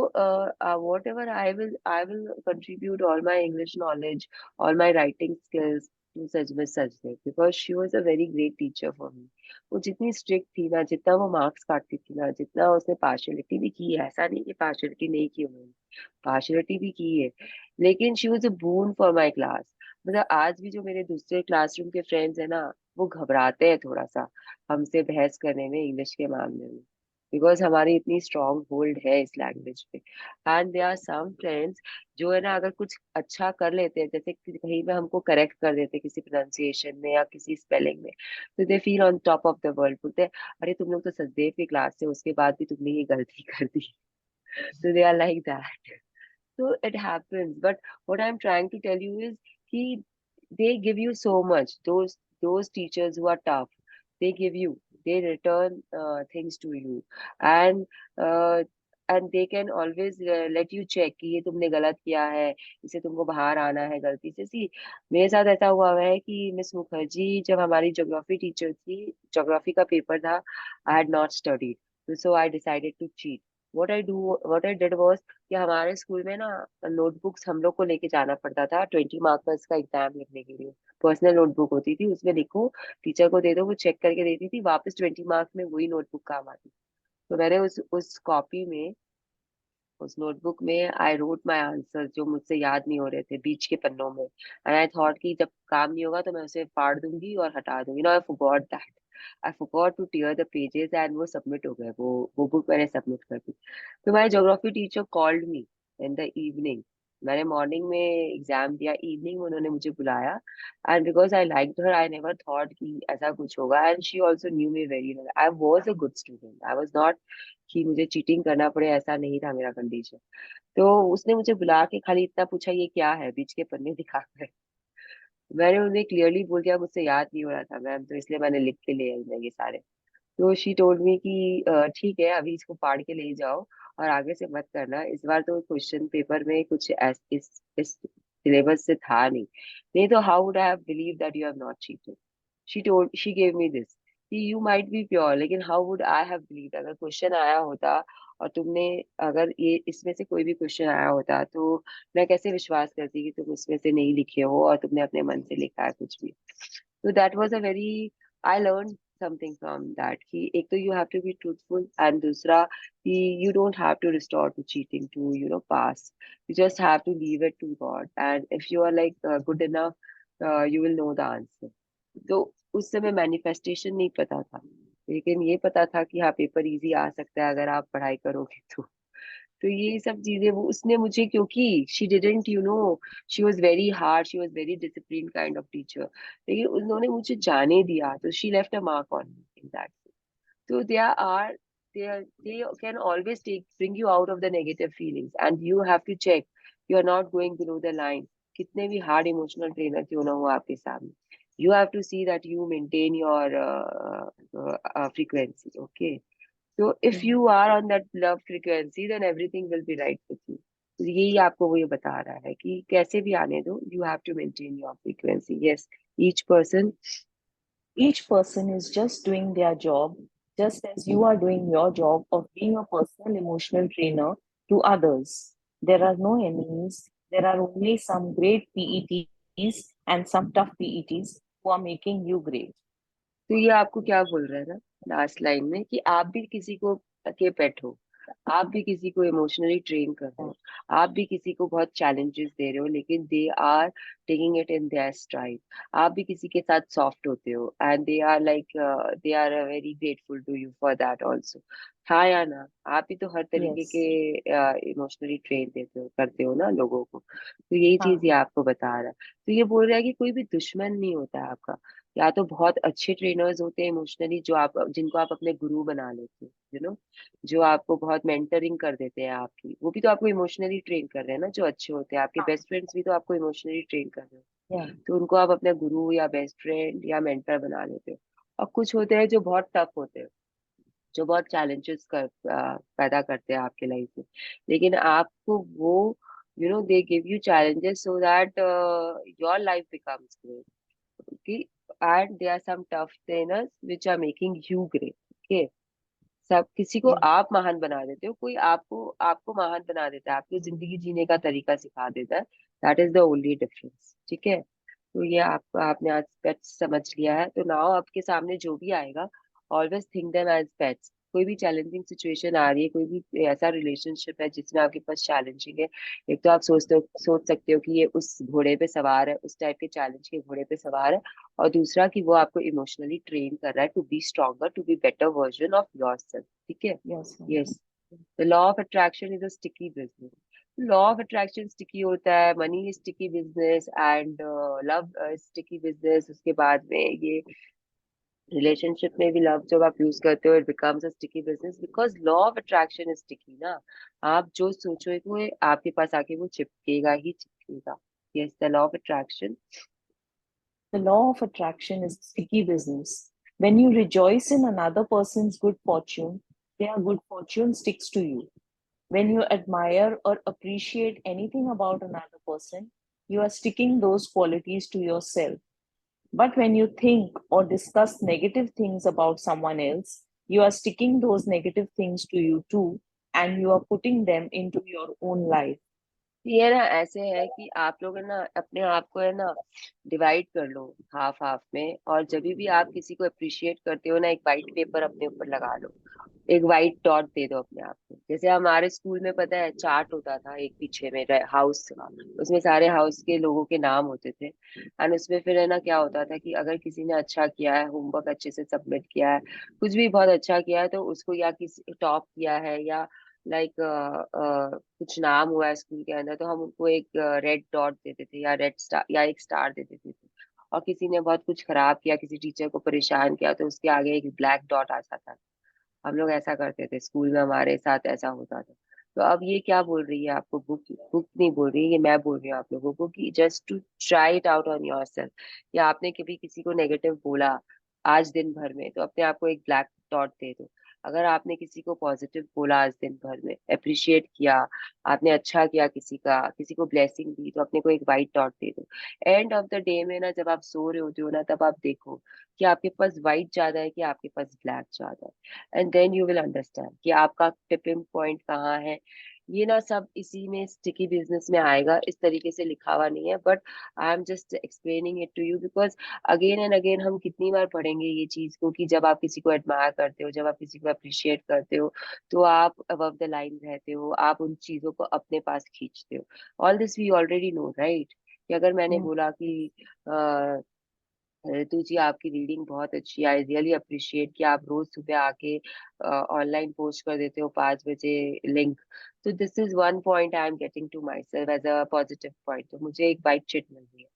whatever I will contribute all my English knowledge, all my writing skills to such Miss Sajdev, because she was a very great teacher for me. वो जितनी strict थी ना, जितना वो marks काटती थी ना, जितना उसने partiality भी की है, ऐसा नहीं कि partiality नहीं की उन्होंने, partiality भी की है, लेकिन she was a boon for my class। मतलब आज भी जो मेरे दूसरे क्लासरूम के फ्रेंड्स है ना, वो घबराते हैं थोड़ा सा हमसे बहस करने में इंग्लिश के मामले में, बिकॉज हमारी इतनी स्ट्रांग होल्ड है इस लैंग्वेज पे। And they are some friends जो है ना, अगर कुछ अच्छा कर लेते हैं, जैसे कहीं पे हमको करेक्ट कर देते हैं किसी प्रोनाउंसिएशन में या किसी स्पेलिंग में, तो they feel on top of the world, बोलते हैं अरे तुम लोग तो सचदेव की क्लास से, उसके बाद भी तुमने ये गलती कर दी। तो they are like that. So it happens. But what I'm trying to tell you is कि they give you so much. Those teachers who are tough, they give you, they return things to you, and uh, and they can always let you check कि ये तुमने गलत किया है, इसे तुमको बाहर आना है गलती से। सी मेरे साथ ऐसा हुआ है कि मिस मुखर्जी जब हमारी ज्योग्राफी टीचर थी, ज्योग्राफी का पेपर था, I had not studied, so I decided to cheat. What I did was कि हमारे स्कूल में ना नोटबुक्स हम लोग को लेके जाना पड़ता था 20 मार्क का इसका एग्जाम लिखने के लिए। पर्सनल नोटबुक होती थी, उसमें लिखो, टीचर को दे दो, वो चेक करके देती थी, वापस 20 मार्क्स में वही नोटबुक काम आती। तो मैंने उस कॉपी में, उस नोटबुक में आई रोट माई आंसर जो मुझसे याद नहीं हो रहे थे बीच के पन्नों में, एंड आई थॉट कि जब काम नहीं होगा तो मैं उसे फाड़ दूंगी और हटा दूंगी। No, I forgot that, I forgot to tear the pages, and वो सबमिट हो गए, वो बुक मैंने सबमिट कर दी। तो my geography teacher called me in the evening. मैंने मॉर्निंग में एग्जाम दिया, इवनिंग में उन्होंने मुझे बुलाया, and because I liked her, I never thought कि ऐसा कुछ होगा, and she also knew me very well. I was a good student, I was not कि मुझे चीटिंग करना पड़े, ऐसा नहीं था मेरा कंडीशन। तो उसने मुझे बुला के खाली इतना पूछा ये क्या है, बीच के पन्ने दिखाकर। मैंने उन्हें क्लियरली बोल दिया मुझसे याद नहीं हो रहा था मैम, तो इसलिए मैंने लिख के ले आई मैं ये सारे। तो शी टोल्ड मी कि ठीक है अभी इसको फाड़ के ले जाओ और आगे से मत करना, इस बार तो क्वेश्चन पेपर में कुछ इस सिलेबस से था नहीं, नहीं तो how would I have believe that you have not cheated. She gave me this कि यू माइट बी प्योर, लेकिन how would I have believe, अगर क्वेश्चन आया होता और तुमने, अगर ये इसमें से कोई भी क्वेश्चन आया होता तो मैं कैसे विश्वास करती कि तुम उसमें से नहीं लिखे हो और तुमने अपने मन से लिखा है कुछ भी। तो that was a very, I learn something from that कि एक तो you have to be truthful, and दूसरा कि you don't have to restore to cheating to pass, you just have to leave it to God, and if you are like good enough, you will know the answer. तो उस समय manifestation नहीं पता था, लेकिन ये पता था कि हाँ पेपर इजी आ सकता है अगर आप पढ़ाई करोगे तो ये सब चीजें वो उसने मुझे, क्योंकि she didn't she was very hard, she was very discipline kind of teacher, लेकिन उन्होंने मुझे जाने दिया, तो she left a mark on me in that. So they can always bring you out of the negative feelings, and you have to check you are not going below the line. कितने भी hard emotional trainer क्यों ना हो आपके सामने, you have to see that you maintain your frequency. Okay, so if Mhm. you are on that love frequency, then everything will be right with you. तो यही आपको वो ये बता रहा है कि कैसे भी आने दो, you have to maintain your frequency. Yes, each person. Each person is just doing their job, just as you are doing your job of being a personal emotional trainer to others. There are no enemies. There are only some great PETs and some tough PETs who are making you great. तो ये आपको क्या बोल रहा है ना last line में, कि आप भी किसी को के पेट हो, आप भी किसी को इमोशनली ट्रेन कर रहे हो, आप भी किसी को बहुत चैलेंजेस दे रहे हो, लेकिन they are taking it in their stride. आप भी किसी के साथ सॉफ्ट होते हो, and they are like, they are very grateful to you for that also. हाँ या ना, आप भी तो हर तरीके के Yes. इमोशनली ट्रेन देते हो, करते हो ना लोगों को। तो यही चीज ये हाँ. आपको बता रहा है। तो ये बोल रहा है कि कोई भी दुश्मन नहीं होता है आपका, या तो बहुत अच्छे ट्रेनर्स होते हैं इमोशनली, जो आप जिनको आप अपने गुरु बना लेते हो, जो आपको बहुत मेंटरिंग कर देते हैं आपकी, वो भी तो आपको इमोशनली ट्रेन कर रहे हैं ना, जो अच्छे होते हैं आपके हाँ. बेस्ट फ्रेंड्स भी तो आपको इमोशनली ट्रेन कर रहे हो। Yeah. तो उनको आप अपने गुरु या बेस्ट फ्रेंड या मेंटर बना लेते हो। और कुछ होते हैं जो बहुत टफ होते हैं, जो बहुत चैलेंजेस पैदा करते हैं आपके लाइफ में, लेकिन आपको वो they give you challenges so that your life becomes great. Okay, and there are some tough trainers which are making you great. Okay, सब किसी को Yeah. आप महान बना देते हो, कोई आपको आपको महान बना देता है, आपको जिंदगी जीने का तरीका सिखा देता है। That is the only difference. ठीक है, तो ये आपको, आपने आज पेट्स समझ लिया है, तो नाउ आपके सामने जो भी आएगा, always think them as pets. कोई भी चैलेंजिंग सिचुएशन आ रही है, कोई भी ऐसा रिलेशनशिप है जिसमें आपके पास चैलेंजिंग है, एक तो आप सोच सकते हो कि ये उस घोड़े पे सवार है, उस टाइप के चैलेंज के घोड़े पे सवार है, और दूसरा कि वो आपको इमोशनली ट्रेन कर रहा है to be stronger, to be better version of yourself. ठीक है। Yes, ma'am. Yes. The law of attraction is a sticky business. Law of attraction sticky होता है, money is sticky business, and love sticky business. उसके बाद में ये relationship में भी लव जब आप यूज करते हो, it becomes a sticky business because law of attraction is sticky ना। आप जो सोचोगे वो आपके पास आके वो चिपकेगा ही चिपकेगा। Yes, the law of attraction. The law of attraction is sticky business. When you rejoice in another person's good fortune, their good fortune sticks to you. When you admire or appreciate anything about another person, you are sticking those qualities to yourself. But when you think or discuss negative things about someone else, you are sticking those negative things to you too, and you are putting them into your own life. ये ना ऐसे है कि आप लोग है ना अपने आप को है ना डिवाइड कर लो हाफ हाफ में, और जब भी आप किसी को अप्रिशिएट करते हो ना, एक वाइट पेपर अपने ऊपर लगा लो, एक वाइट डॉट दे दो अपने आप को। जैसे हमारे स्कूल में पता है चार्ट होता था एक पीछे में हाउस का, उसमें सारे हाउस के लोगों के नाम होते थे, एंड उसमें फिर है ना क्या होता था कि अगर किसी ने अच्छा किया है, होमवर्क अच्छे से सबमिट किया है, कुछ भी बहुत अच्छा किया है, तो उसको या किसी टॉप किया है या लाइक कुछ नाम हुआ है स्कूल के अंदर, तो हम उनको एक रेड डॉट देते थे या रेड स्टार या एक स्टार दे देते थे। और किसी ने बहुत कुछ खराब किया, किसी टीचर को परेशान किया, तो उसके आगे एक ब्लैक डॉट आ जाता था। हम लोग ऐसा करते थे स्कूल में, हमारे साथ ऐसा होता था। तो अब ये क्या बोल रही है आपको बुक? बुक नहीं बोल रही है, ये मैं बोल रही हूँ आप लोगों को कि just to try it out on your self. या आपने कभी किसी को नेगेटिव बोला आज दिन भर में, तो अपने आप को एक ब्लैक डॉट दे दो। अगर आपने किसी को पॉजिटिव बोला आज दिन भर में, अप्रिशिएट किया, आपने अच्छा किया, किसी का किसी को ब्लेसिंग दी, तो अपने को एक वाइट डॉट दे दो। एंड ऑफ द डे में ना जब आप सो रहे होते हो ना, तब आप देखो कि आपके पास व्हाइट ज्यादा है कि आपके पास ब्लैक ज्यादा है, and then you will understand कि आपका टिपिंग पॉइंट कहाँ है। ये ना सब इसी में स्टिकी बिजनेस में आएगा, इस तरीके से लिखा हुआ नहीं है, but I am just explaining it to you because again and again हम कितनी बार पढ़ेंगे ये चीज को कि जब आप किसी को एडमायर करते हो, जब आप किसी को अप्रिशिएट करते हो, तो आप अबव द लाइन रहते हो, आप उन चीजों को अपने पास खींचते हो। All this we already know, right? कि अगर मैंने Mm. बोला कि रितु जी आपकी रीडिंग बहुत अच्छी है, आई रियली अप्रिशिएट कि आप रोज सुबह आके ऑनलाइन पोस्ट कर देते हो 5 बजे लिंक, तो this is one point I am getting to myself as a positive point, तो मुझे एक वाइट चिट मिल रही है।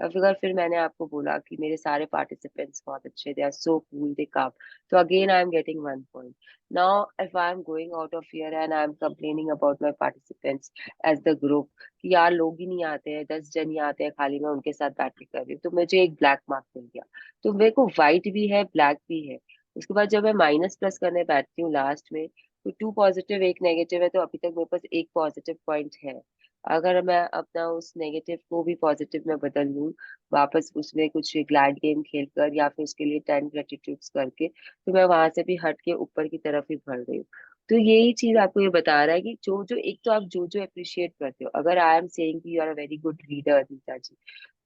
अब अगर फिर मैंने आपको बोला कि मेरे सारे पार्टिसिपेंट्स बहुत अच्छे, they are so cool, they come, तो again I am getting one point. Now if I am going out of here and I am complaining about my participants as the group कि यार लोग ही नहीं आते हैं, 10 जन ही आते हैं, खाली मैं उनके साथ बैठ के कर रही हूँ, तो मुझे एक ब्लैक मार्क मिल गया। तो मेरे को व्हाइट भी है, ब्लैक भी है। उसके बाद जब मैं माइनस प्लस करने बैठती हूँ लास्ट में, तो 2 पॉजिटिव 1 नेगेटिव है, तो अभी तक मेरे पास एक पॉजिटिव पॉइंट है। अगर मैं अपना उस नेगेटिव को भी पॉजिटिव में बदल लूँ, वापस उसमें कुछ ग्लैड गेम खेल कर या फिर उसके लिए 10 ग्रेटिट्यूड्स करके, तो मैं वहां से भी हट के ऊपर की तरफ ही बढ़ रही हूँ। तो यही चीज आपको ये बता रहा है कि जो जो एक तो आप जो जो अप्रिशिएट करते हो, अगर आई एम सेइंग कि you are a very good reader Anita ji,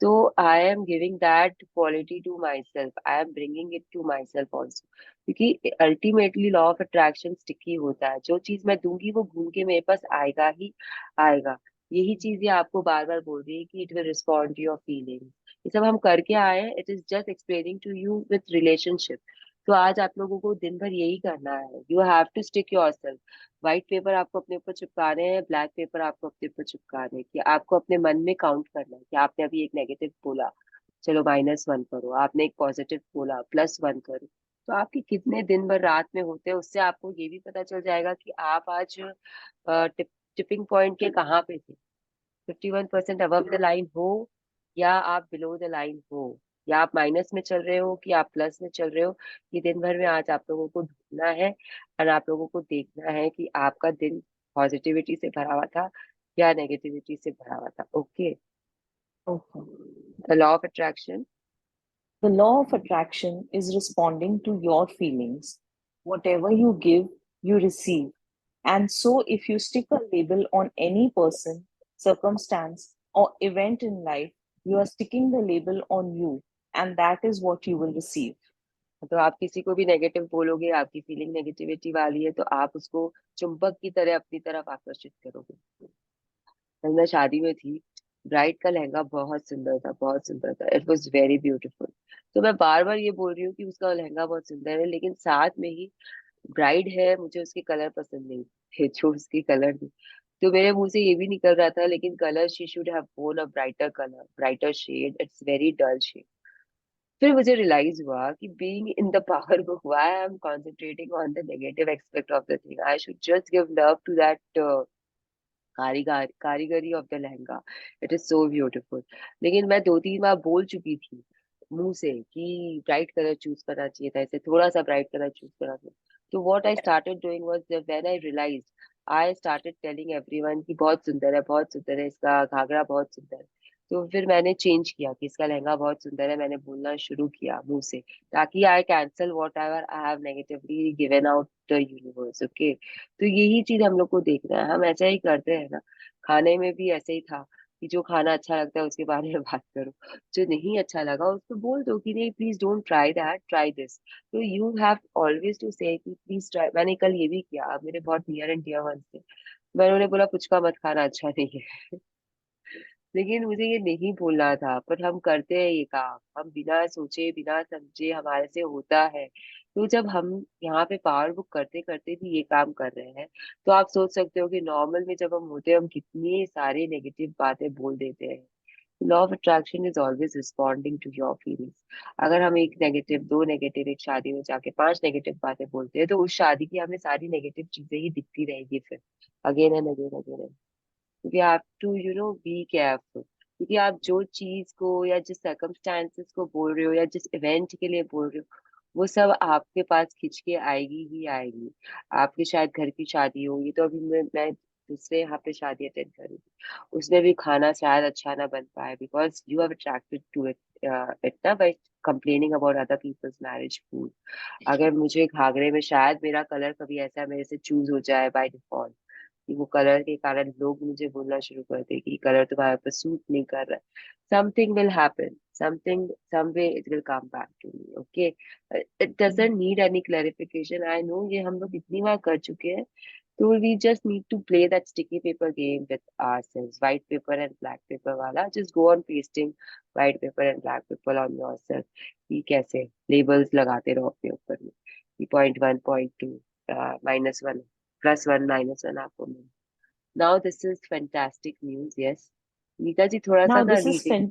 तो I am giving that quality to myself, I am bringing it to myself also, क्योंकि ultimately law of attraction sticky होता है, जो चीज मैं दूंगी वो घूम के मेरे पास आएगा ही आएगा। यही चीज ये आपको बार बार बोल रही है कि it will respond to your feelings. ये सब हम करके आए हैं, it is just explaining to you with relationship. तो आज आप लोगों को दिन भर यही करना है, you have to stick yourself. White paper आपको अपने ऊपर चिपकाने हैं, ब्लैक पेपर आपको अपने ऊपर चिपकाने हैं, कि आपको अपने मन में काउंट करना है कि आपने अभी एक नेगेटिव बोला, चलो -1 करो, आपने एक पॉजिटिव बोला +1 करो। तो आपके कितने दिन भर रात में होते हैं, उससे आपको ये भी पता चल जाएगा कि आप आज टिपिंग पॉइंट के कहाँ पे थे, 51% अबव द लाइन हो या आप बिलो द लाइन हो, या आप माइनस में चल रहे हो कि आप प्लस में चल रहे हो। ये दिन भर में आज आप लोगों को ढूंढना है, और आप लोगों को देखना है कि आपका दिन पॉजिटिविटी से भरा हुआ था या नेगेटिविटी से भरा हुआ था। Okay. Okay. The law of attraction. The law of attraction is responding to your feelings. Whatever you give, you receive. And so, if you stick a label on any person, circumstance, or event in life, you are sticking the label on you, and that is what you will receive. तो आप किसी को भी negative बोलोगे, आपकी feeling negativity वाली है, तो आप उसको चुंबक की तरह अपनी तरफ आकर्षित करोगे। कल मैं शादी में थी, ब्राइड का लहंगा बहुत सुंदर था, बहुत सुंदर था, इट वॉज वेरी ब्यूटीफुल। तो मैं बार बार ये बोल रही हूँ कि उसका लहंगा बहुत सुंदर है, लेकिन साथ में ही ब्राइड है, मुझे उसके कलर पसंद नहीं थे जो उसके कलर थे। तो मेरे मुंह से ये भी निकल रहा था, लेकिन colour she should have worn a brighter colour, brighter shade, it's very dull shade. फिर मुझे रियलाइज हुआ कि being in the power book, why I am concentrating on the negative aspect of the thing, I should just give love to that कारीगरी of the lehenga. It is so beautiful. लेकिन मैं 2-3 बार बोल चुकी थी मुंह से कि ब्राइट कलर चूज करना चाहिए था, इसे थोड़ा सा ब्राइट कलर चूज करना चाहिए। तो what I started doing was, when I realised, I started telling everyone कि बहुत सुंदर है, बहुत सुंदर है, इसका घाघरा बहुत सुंदर है। तो फिर मैंने चेंज किया कि इसका लहंगा बहुत सुंदर है, मैंने बोलना शुरू किया मुंह से, ताकि I cancel what ever I have negatively given out the universe. Okay, तो यही चीज हम लोग को देखना है, हम ऐसा ही करते हैं ना। खाने में भी ऐसे ही था कि जो खाना अच्छा लगता है उसके बारे में बात करो, जो नहीं अच्छा लगा उसको बोल दो कि नहीं, please don't try that, try this. तो यू हैव ऑलवेज टू से कि प्लीज ट्राई। मैंने कल ये भी किया, अब मेरे बहुत नियर एंड डियर वन थे, मैंने उन्हें बोला पुचका मत खाना, अच्छा नहीं है। लेकिन मुझे ये नहीं बोलना था, पर हम करते हैं ये काम, हम बिना सोचे बिना समझे हमारे से होता है। तो जब हम यहाँ पे पावर बुक करते करते भी ये काम कर रहे हैं, तो आप सोच सकते हो कि नॉर्मल में जब हम होते हैं, हम कितनी सारी नेगेटिव बातें बोल देते हैं। Law of attraction is always responding to your feelings. अगर हम एक नेगेटिव, दो नेगेटिव, एक शादी में जाके 5 नेगेटिव बातें बोलते हैं, तो उस शादी की हमें सारी नेगेटिव चीजें ही दिखती रहेगी फिर, again and again again. you have to be careful, क्योंकि आप जो चीज को या जिस सर्कमस्टांसेस को बोल रहे हो या जिस इवेंट के लिए बोल रहे हो, वो सब आपके पास खिंच के आएगी ही आएगी। आपके शायद घर की शादी हो, ये तो अभी मैं दूसरे यहाँ पे शादी अटेंड कर रही थी, उसमें भी खाना शायद अच्छा ना बन पाए, because you have attracted to it, इतना by complaining about other people's marriage food. अगर मुझे घाघरे में शायद मेरा कलर कभी ऐसा मेरे से चूज हो जाए बाय डिफॉल्ट, कि वो कलर के कारण लोग मुझे बोलना शुरू कर दे कि कलर तुम्हारे ऊपर सूट नहीं कर रहा है, something will happen, something some way it will come back to me. Okay, it doesn't need any clarification, I know ये हम लोग इतनी बार कर चुके हैं। तो we just need to play that sticky paper game with ourselves, white paper and black paper वाला, just go on pasting white paper and black paper on yourself, कि कैसे लेबल्स लगाते रहो अपने ऊपर में, कि .1 .2 -1 +1 -1 आपको मिले। Now this is fantastic news, yes. Nita ji थोड़ा सा Now, ना this is reading fan-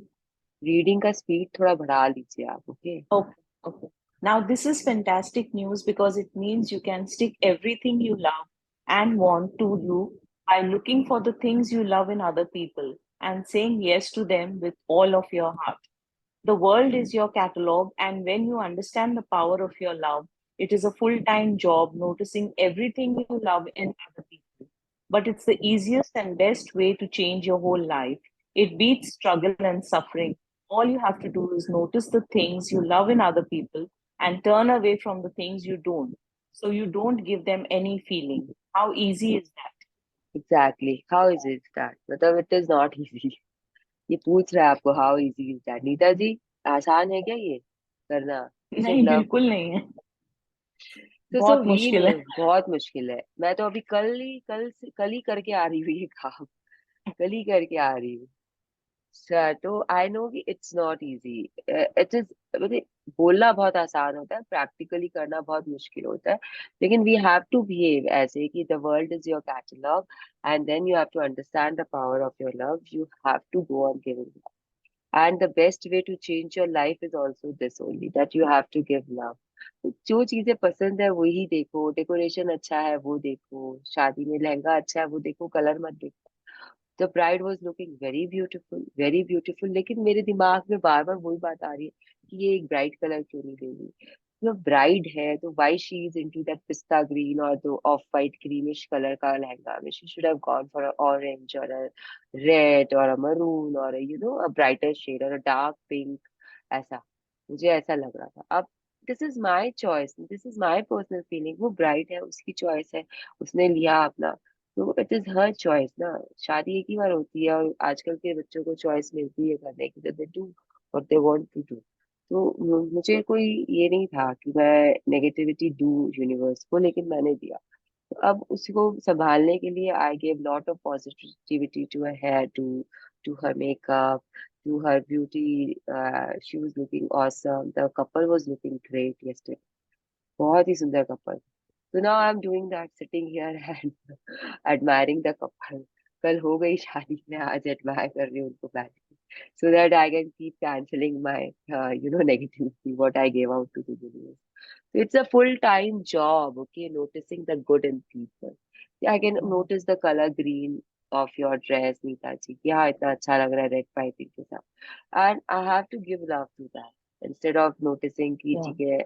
reading का स्पीड थोड़ा बढ़ा लीजिए आप। Okay. okay, okay. Now, this is fantastic news because it means you can stick everything you love and want to you by looking for the things you love in other people and saying yes to them with all of your heart. The world is your catalog, and when you understand the power of your love, it is a full time job noticing everything you love in other people. But it's the easiest and best way to change your whole life. It beats struggle and suffering. All you have to do is notice the things you love in other people and turn away from the things you don't. So you don't give them any feeling. How easy is that? Exactly, how is it that, मतलब it is not easy. ये पूछ रहा है आपको how easy is that, Nita ji आसान है क्या ये करना? यू शुड नहीं, लव। बिल्कुल नहीं है। तो सब बहुत ही मुश्किल है। नहीं, बहुत मुश्किल है। मैं तो अभी कल ही करके आ रही हूँ ये काम, कल ही करके आ रही हूँ। तो आई नो कि it's not easy, it is, मतलब बोलना बहुत आसान होता है, प्रैक्टिकली करना बहुत मुश्किल होता है। लेकिन वी हैव टू बिहेव ऐसे कि the world is your catalogue, and then you have to understand the power of your love, you have to go on giving. And the best way to change your life is also this only, that you have to give love. जो चीजें पसंद है वही देखो, decoration अच्छा है वो देखो, शादी में लहंगा अच्छा है वो देखो, कलर मत देखो। The bride was looking very beautiful, very beautiful, लेकिन मेरे दिमाग में बार बार वही बात आ रही है कि ये एक ब्राइट कलर क्यों नहीं ले ली। जो ब्राइड है तो why she is into that पिस्ता ग्रीन और दो ऑफ वाइट क्रीमिश कलर का लहंगा में, she should have gone for a orange और अ रेड और अ मरून और अ ब्राइटर शेड और अ डार्क पिंक, ऐसा मुझे ऐसा लग रहा था। अब this is my choice, this is my personal feeling, वो ब्राइड है, उसकी चॉइस है, उसने लिया अपना, तो इट इज हर चॉइस ना। शादी एक ही बार होती है, और आजकल के बच्चों को चॉइस मिलती है करने की, they do what they want to do. तो मुझे कोई ये नहीं था कि मैं नेगेटिविटी दूं यूनिवर्स को, लेकिन मैंने दिया। तो अब उसी को संभालने के लिए I gave lot of positivity to her hair, to her makeup, to her beauty. She was looking awesome, the couple was looking great yesterday, बहुत ही सुंदर कपल। तो now I am doing that, sitting here and admiring the couple. कल हो गई शादी, मैं आज एडमायर कर रही हूँ उनको बैठ के, so that I can keep canceling my negativity what I gave out to the universe. So it's a full-time job, okay, noticing the good in people. Yeah, I can notice the color green of your dress, Neeta ji, कि हाँ इतना अच्छा लग रहा है red piping के साथ, and I have to give love to that instead of noticing कि Yeah. ठीक है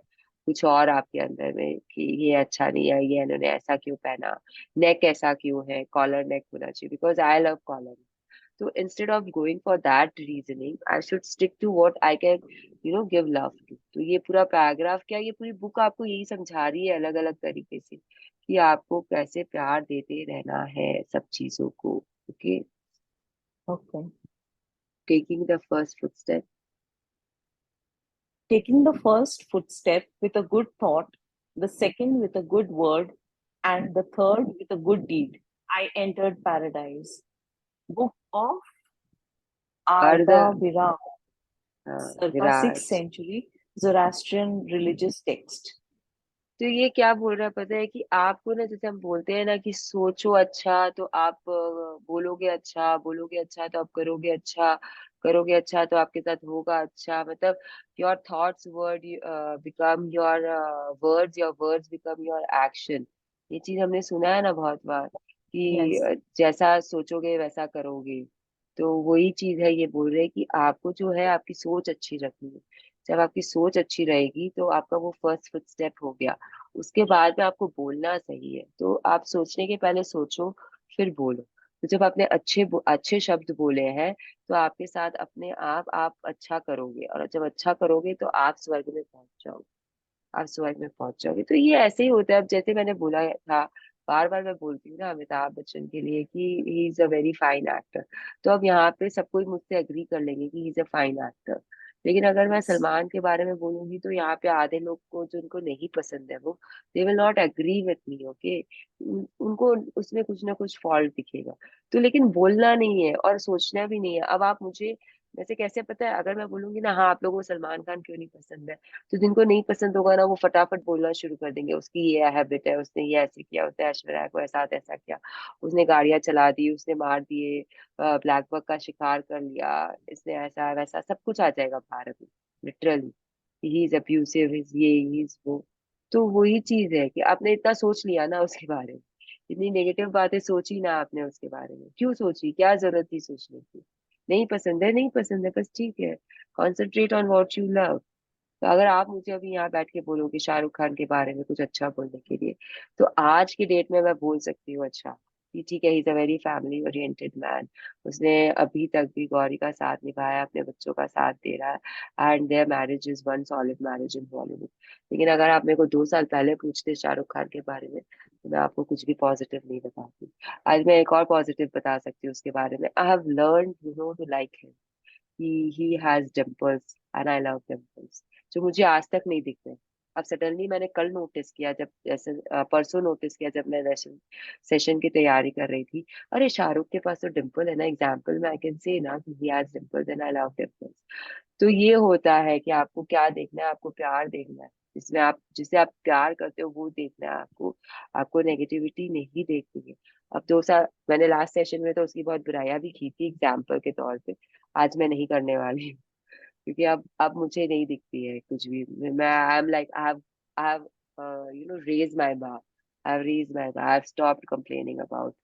कुछ और आपके अंदर में कि ये अच्छा नहीं है, ये इन्होंने ऐसा क्यों पहना, नेक ऐसा क्यों है, कॉलर नेक होना चाहिए, because I love collar. So instead of going for that reasoning, I should stick to what I can, give love to. तो ये पूरा पैराग्राफ क्या, ये पूरी बुक आपको यही समझा रही है अलग अलग तरीके से कि आपको कैसे प्यार देते रहना है सब चीजों को। Okay, Okay. Taking the first footstep. Taking the first footstep with a good thought, the second with a good word, and the third with a good deed, I entered paradise. Book of अर्ध Arda Viram, circa 6th विराज। century Zoroastrian religious text. तो ये क्या बोल रहा है पता है, कि आपको ना, जैसे हम बोलते हैं ना कि सोचो अच्छा तो आप बोलोगे अच्छा, बोलोगे अच्छा तो आप करोगे अच्छा, करोगे अच्छा तो आपके साथ होगा अच्छा, मतलब your thoughts word become your words, your words become your action. ये चीज हमने सुना है ना बहुत बार कि Yes. जैसा सोचोगे वैसा करोगे। तो वही चीज है, ये बोल रहे हैं कि आपको जो है आपकी सोच अच्छी रखनी है। जब आपकी सोच अच्छी रहेगी तो आपका वो फर्स्ट फुट स्टेप हो गया। उसके बाद में आपको बोलना सही है, तो आप सोचने के पहले सोचो फिर बोलो। तो जब आपने अच्छे शब्द बोले हैं तो आपके साथ अपने आप अच्छा करोगे, और जब अच्छा करोगे तो आप स्वर्ग में पहुंच जाओगे, आप स्वर्ग में पहुंच जाओगे। तो ये ऐसे ही होता है। अब जैसे मैंने बोला था, बार बार मैं बोलती हूँ ना अमिताभ बच्चन के लिए कि ही is a very fine actor, तो अब यहाँ पे सब कोई मुझसे एग्री कर लेंगे कि ही इज अ फाइन एक्टर। लेकिन अगर मैं Yes. सलमान के बारे में बोलूंगी तो यहाँ पे आधे लोग को जो उनको नहीं पसंद है वो they will not agree with me, okay. उनको उसमें कुछ ना कुछ फॉल्ट दिखेगा। तो लेकिन बोलना नहीं है और सोचना भी नहीं है। अब आप मुझे वैसे कैसे पता है, अगर मैं बोलूंगी ना हाँ आप लोगों को सलमान खान क्यों नहीं पसंद है, तो जिनको नहीं पसंद होगा ना वो फटाफट बोलना शुरू कर देंगे उसकी ये हैबिट है, उसने ये ऐसे किया, उसने ऐश्वर्या को ऐसा ऐसा किया, उसने गाड़ियां चला दी, उसने मार दिए, ब्लैक बक का शिकार कर लिया, इसने ऐसा वैसा सब कुछ आ जाएगा भारत में literally. He is abusive, is ये, ही इज वो। तो वही चीज है कि आपने इतना सोच लिया ना उसके बारे में, इतनी नेगेटिव बातें सोची ना आपने उसके बारे में, क्यों सोची, क्या जरूरत थी सोचने की। नहीं पसंद है, नहीं पसंद है, बस ठीक है, concentrate on what you love. तो अगर आप मुझे अभी यहाँ बैठ के बोलोगे शाहरुख खान के बारे में कुछ अच्छा बोलने के लिए, तो आज की डेट में मैं बोल सकती हूँ अच्छा कि ठीक है, ही is a very family oriented man. उसने अभी तक भी गौरी का साथ निभाया, अपने बच्चों का साथ दे रहा है, and there marriage is one solid marriage in Bollywood. लेकिन अगर आप मेरे को 2 साल पहले पूछते शाहरुख खान के बारे में तो मैं आपको कुछ भी पॉजिटिव नहीं बताती। आज मैं एक और पॉजिटिव बता सकती हूँ उसके बारे में। I have learn to like him. he has dimples and I love dimples, जो मुझे आज तक नहीं दिखते। अब सडनली मैंने कल नोटिस किया, जब जैसे परसों नोटिस किया जब मैं सेशन सेशन की तैयारी कर रही थी, अरे शाहरुख के पास तो डिम्पल है ना, एग्जाम्पल में आई कैन से ना कि he has dimples and I love dimples। तो ये होता है कि आपको क्या देखना है, आपको प्यार देखना है, जिसमें आप जिसे आप प्यार करते हो वो देखना है आपको। आपको नेगेटिविटी नहीं देखनी है। अब 2 साल मैंने लास्ट सेशन में तो उसकी बहुत बुराइयां भी की थी एग्जाम्पल के तौर पे, आज मैं नहीं करने वाली हूँ, क्योंकि अब मुझे नहीं दिखती है कुछ भी। मैं I am like I have raise my bar, I have raise my bar, I have stopped complaining about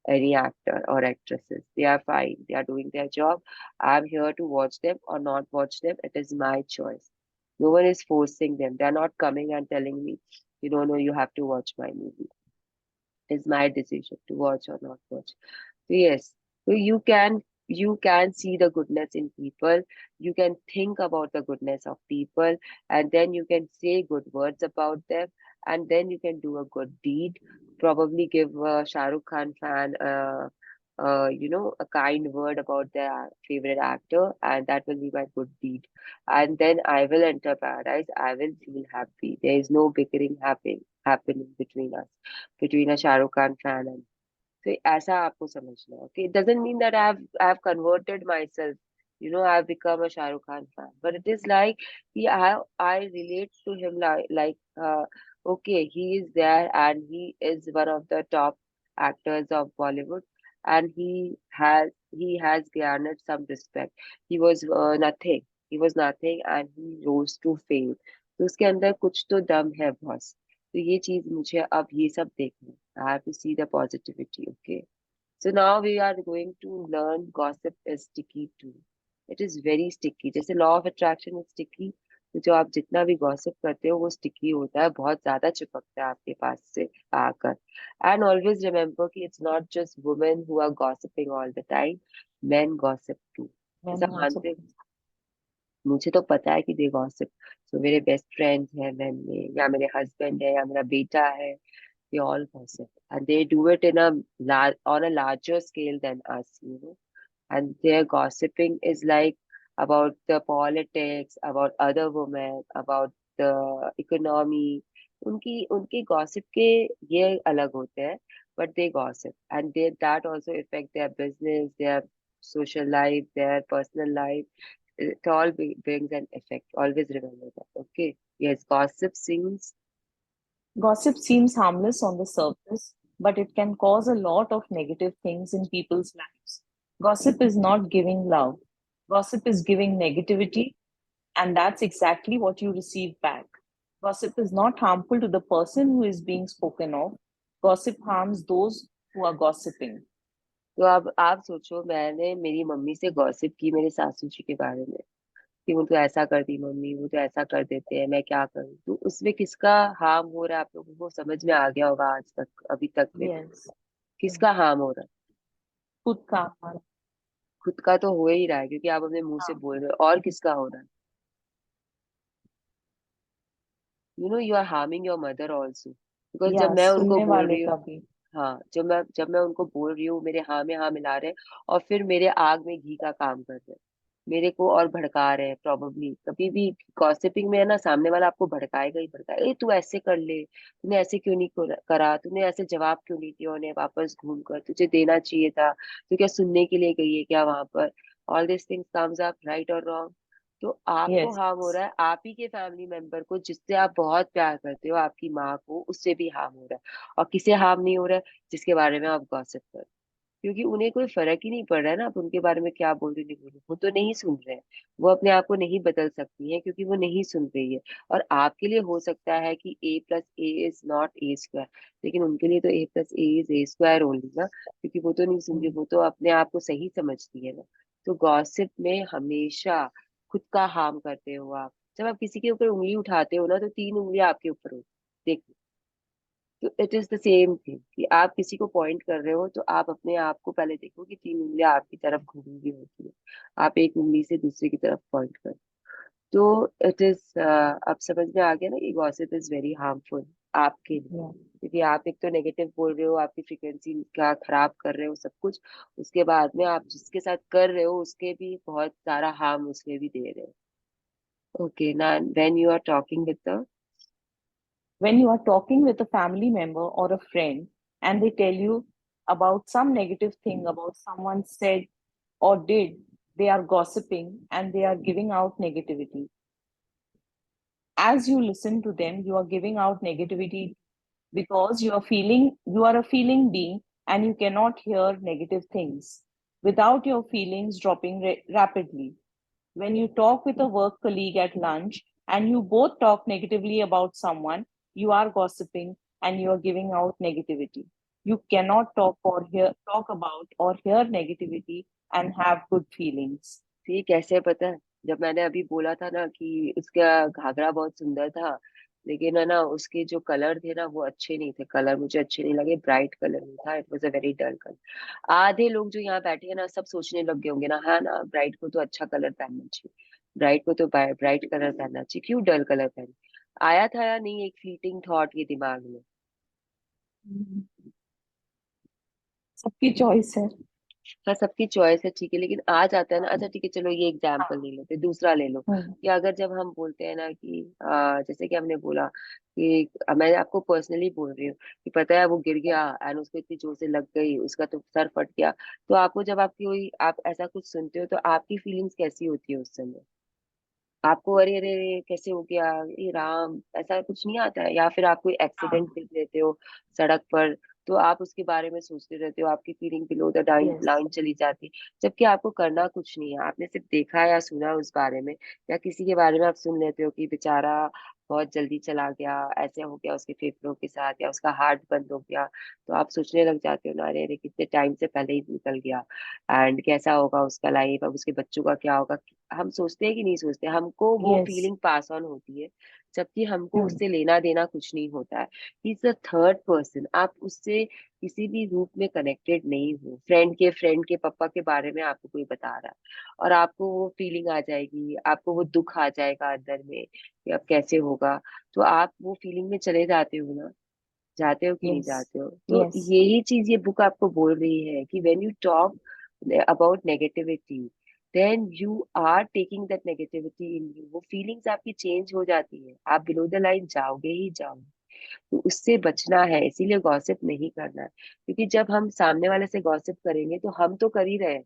any actor or actresses. They are fine, they are doing their job. I'm here to watch them or not watch them, it is my choice. No one is forcing them, they are not coming and telling me, no, you have to watch my movie. It is my decision to watch or not watch. So yes, so you can see the goodness in people, you can think about the goodness of people, and then you can say good words about them, and then you can do a good deed. Probably give a Shah Rukh Khan fan a kind word about their favorite actor, and that will be my good deed. And then I will enter paradise. I will feel happy. There is no bickering happening between us, between a Shah Rukh Khan fan and. तो ऐसा आपको समझना है. Okay, it doesn't mean that I have converted myself. I've become a Shah Rukh Khan fan, but it is like I relate to him like okay, he is there and he is one of the top actors of Bollywood, and he has garnered some respect. He was nothing. He was nothing and he rose to fame. तो उसके अंदर कुछ तो दम है boss. तो ये चीज मुझे अब ये सब देखना है. I have to see the positivity, okay? So now we are going to learn gossip is sticky too. It is very sticky. जैसे law of attraction is sticky, तो जो आप जितना भी gossip करते हो वो sticky होता है, बहुत ज्यादा चिपकता है आपके पास से आकर. And always remember कि it's not just women who are gossiping all the time, men gossip too. Men ऐसा also. मानते, मुझे तो पता है कि दे गॉसिप. तो मेरे बेस्ट फ्रेंड्स हैं मैन में, या मेरे हस्बैंड है, या मेरा बेटा है. They all gossip, and they do it in a on a larger scale than us. And their gossiping is like about the politics, about other women, about the economy. उनकी उनके gossip के ये अलग होते हैं, but they gossip, and that also affect their business, their social life, their personal life. It all brings an effect. Always remember that. Okay. Yes, gossip seems. Gossip seems harmless on the surface, but it can cause a lot of negative things in people's lives. Gossip is not giving love. Gossip is giving negativity, and that's exactly what you receive back. Gossip is not harmful to the person who is being spoken of. Gossip harms those who are gossiping. तो अब आप सोचो, मैंने मेरी mummy से gossip की मेरे सासू जी के बारे में कि वो तो ऐसा करती मम्मी, वो तो ऐसा कर देते हैं, मैं क्या करूँ. तो उसमें किसका हार्म हो रहा है आप लोगों को समझ में आ गया होगा आज तक, अभी तक में. Yes. किसका हार्म हो रहा है? खुद का हाल. खुद का तो हो ही रहा है, क्योंकि आप अपने मुंह से हाँ. बोल रहे हो. और किसका हो रहा है? You are harming your mother also, because जब या मैं उनको सुनने बोल वाले रही हूँ. का भी. हाँ, जब मैं उनको बोल रही हूँ, मेरे हाँ में हाँ मिला रहे हैं, और फिर मेरे आग में घी का काम कर रहे हैं, मेरे को और भड़का रहे हैं. प्रोबेबली कभी भी गॉसिपिंग में है ना, सामने वाला आपको भड़काएगा ही भड़काएगा. ए तू ऐसे कर ले, तूने ऐसे क्यों नहीं करा, तूने ऐसे जवाब क्यों नहीं दिया उन्हें वापस घूम कर, तुझे देना चाहिए था, तू क्या सुनने के लिए गई है क्या वहां पर. All this things comes up, right और रॉन्ग. तो आपको Yes. हार्म हो रहा है, आप ही के फैमिली मेंबर को जिससे आप बहुत प्यार करते हो, आपकी माँ को, उससे भी हार्म हो रहा है. और किसे हार्म नहीं हो रहा है? जिसके बारे में आप गॉसिप कर. क्योंकि उन्हें कोई फर्क ही नहीं पड़ रहा है ना आप उनके बारे में क्या बोल रहे हो, नहीं बोल रहे. वो तो नहीं सुन रहे हैं. वो अपने आप को नहीं बदल सकती है क्योंकि वो नहीं सुन रही है. और आपके लिए हो सकता है कि A+A is not A², लेकिन उनके लिए तो A+A is A² ओनली ना, क्योंकि वो तो नहीं सुन रही, वो तो अपने आप को सही समझती है ना. तो गॉसिप में हमेशा खुद का हार्म करते हो आप. जब आप किसी के ऊपर उंगली उठाते हो ना, तो 3 उंगलियां आपके ऊपर होती है. तो it is the same thing कि आप किसी को पॉइंट कर रहे हो, तो आप अपने आप को पहले देखो कि 3 उंगलियां आपकी तरफ घूमी हुई होती है. आप एक उंगली से दूसरे की तरफ पॉइंट कर. तो इट इज अब समझ में आ गया ना कि गॉसिप इज वेरी हार्मफुल आपके लिए, Yeah. क्योंकि आप एक तो नेगेटिव बोल रहे हो, आपकी फ्रिक्वेंसी का खराब कर रहे हो सब कुछ. उसके बाद में आप जिसके साथ कर रहे हो उसके भी बहुत सारा हार्म उसमें भी दे रहे हो. ओके ना, when you are talking with the. When you are talking with a family member or a friend and they tell you about some negative thing about someone said or did, they are gossiping and they are giving out negativity. As you listen to them, you are giving out negativity because you are a feeling being and you cannot hear negative things without your feelings dropping rapidly. When you talk with a work colleague at lunch and you both talk negatively about someone, you are gossiping and you are giving out negativity. You cannot talk about or hear negativity and have good feelings. ये कैसे पता है? जब मैंने अभी बोला था ना कि उसका घाघरा बहुत सुंदर था, लेकिन है ना उसके जो कलर थे ना वो अच्छे नहीं थे. कलर मुझे अच्छे नहीं लगे, ब्राइट कलर नहीं था. It was a very dull colour. आधे लोग जो यहाँ बैठे हैं ना, सब सोचने लग गए होंगे ना, हाँ ना, ब्राइट को तो अच्छा कलर पहनना चाहिए, ब्राइट को तो ब्राइट कलर पहनना चाहिए, क्यों डल कलर पहने. आया था या नहीं एक फ्लीटिंग थॉट ये दिमाग में? सबकी चॉइस है. हाँ सबकी चॉइस है ठीक है, लेकिन आ जाता है ना, अच्छा ठीक है चलो ये एग्जाम्पल ले लेते, दूसरा ले लो हम्म, कि अगर जब हम बोलते हैं ना कि जैसे कि हमने बोला कि मैं आपको पर्सनली बोल रही हूँ कि पता है वो गिर गया एंड उसको इतनी जोर से लग गई, उसका तो सर फट गया, तो आपको जब आपकी कोई आप ऐसा कुछ सुनते हो तो आपकी फीलिंग्स कैसी होती है उस समय? आपको अरे अरे अरे कैसे हो गया, ये राम, ऐसा कुछ नहीं आता है? या फिर आप कोई एक्सीडेंट देख लेते हो सड़क पर, तो आप उसके बारे में सोचते रहते हो, आपकी feeling below the line yes, line चली जाती, जबकि आपको करना कुछ नहीं है, आपने सिर्फ देखा या सुना उस बारे में, या किसी के बारे में आप सुन लेते हो कि बेचारा बहुत जल्दी चला गया, ऐसे हो गया उसके फेफड़ों के साथ, या उसका हार्ट बंद हो गया, तो आप सोचने लग जाते हो ना, अरे अरे कितने टाइम से पहले ही निकल गया, एंड कैसा होगा उसका लाइफ, अब उसके बच्चों का क्या होगा। हम सोचते हैं कि नहीं सोचते, हमको वो यस, फीलिंग पास ऑन होती है, जबकि हमको हम्म, उससे लेना देना कुछ नहीं होता है। इज अ थर्ड पर्सन, आप उससे किसी भी रूप में कनेक्टेड नहीं हो, फ्रेंड के पापा के बारे में आपको कोई बता रहा है और आपको वो फीलिंग आ जाएगी, आपको वो दुख आ जाएगा अंदर में कि अब कैसे होगा, तो आप वो फीलिंग में चले जाते हो ना, जाते हो कि नहीं यस, जाते हो? तो यस, यही चीज ये बुक आपको बोल रही है कि when you talk about negativity, then you are taking that negativity in you, वो फीलिंग्स आपकी चेंज हो जाती है, आप बिलो द लाइन जाओगे ही जाओगे। तो उससे बचना है, इसीलिए गॉसिप नहीं करना है, क्योंकि जब हम सामने वाले से गॉसिप करेंगे तो हम तो कर ही रहे हैं,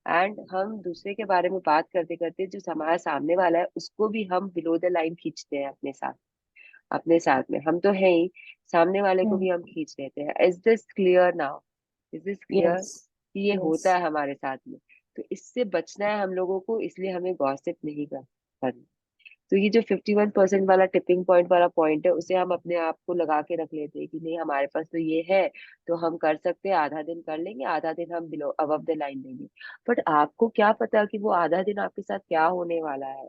एंड हम दूसरे के बारे में बात करते करते जो हमारा सामने वाला है उसको भी हम बिलो द लाइन खींचते हैं अपने साथ, अपने साथ में हम तो है ही, सामने वाले को हम्म, भी हम खींच लेते हैं। Is this clear now? Is this clear yes, कि ये यस, होता है हमारे साथ में? तो इससे बचना है हम लोगों को, इसलिए हमें गॉसिप नहीं करना। तो ये जो 51% वाला टिपिंग पॉइंट वाला पॉइंट है, उसे हम अपने आप को लगा के रख लेते हैं कि नहीं हमारे पास तो ये है, तो हम कर सकते हैं, आधा दिन कर लेंगे, आधा दिन हम बिलो अबव द लाइन लेंगे। बट आपको क्या पता कि वो आधा दिन आपके साथ क्या होने वाला है?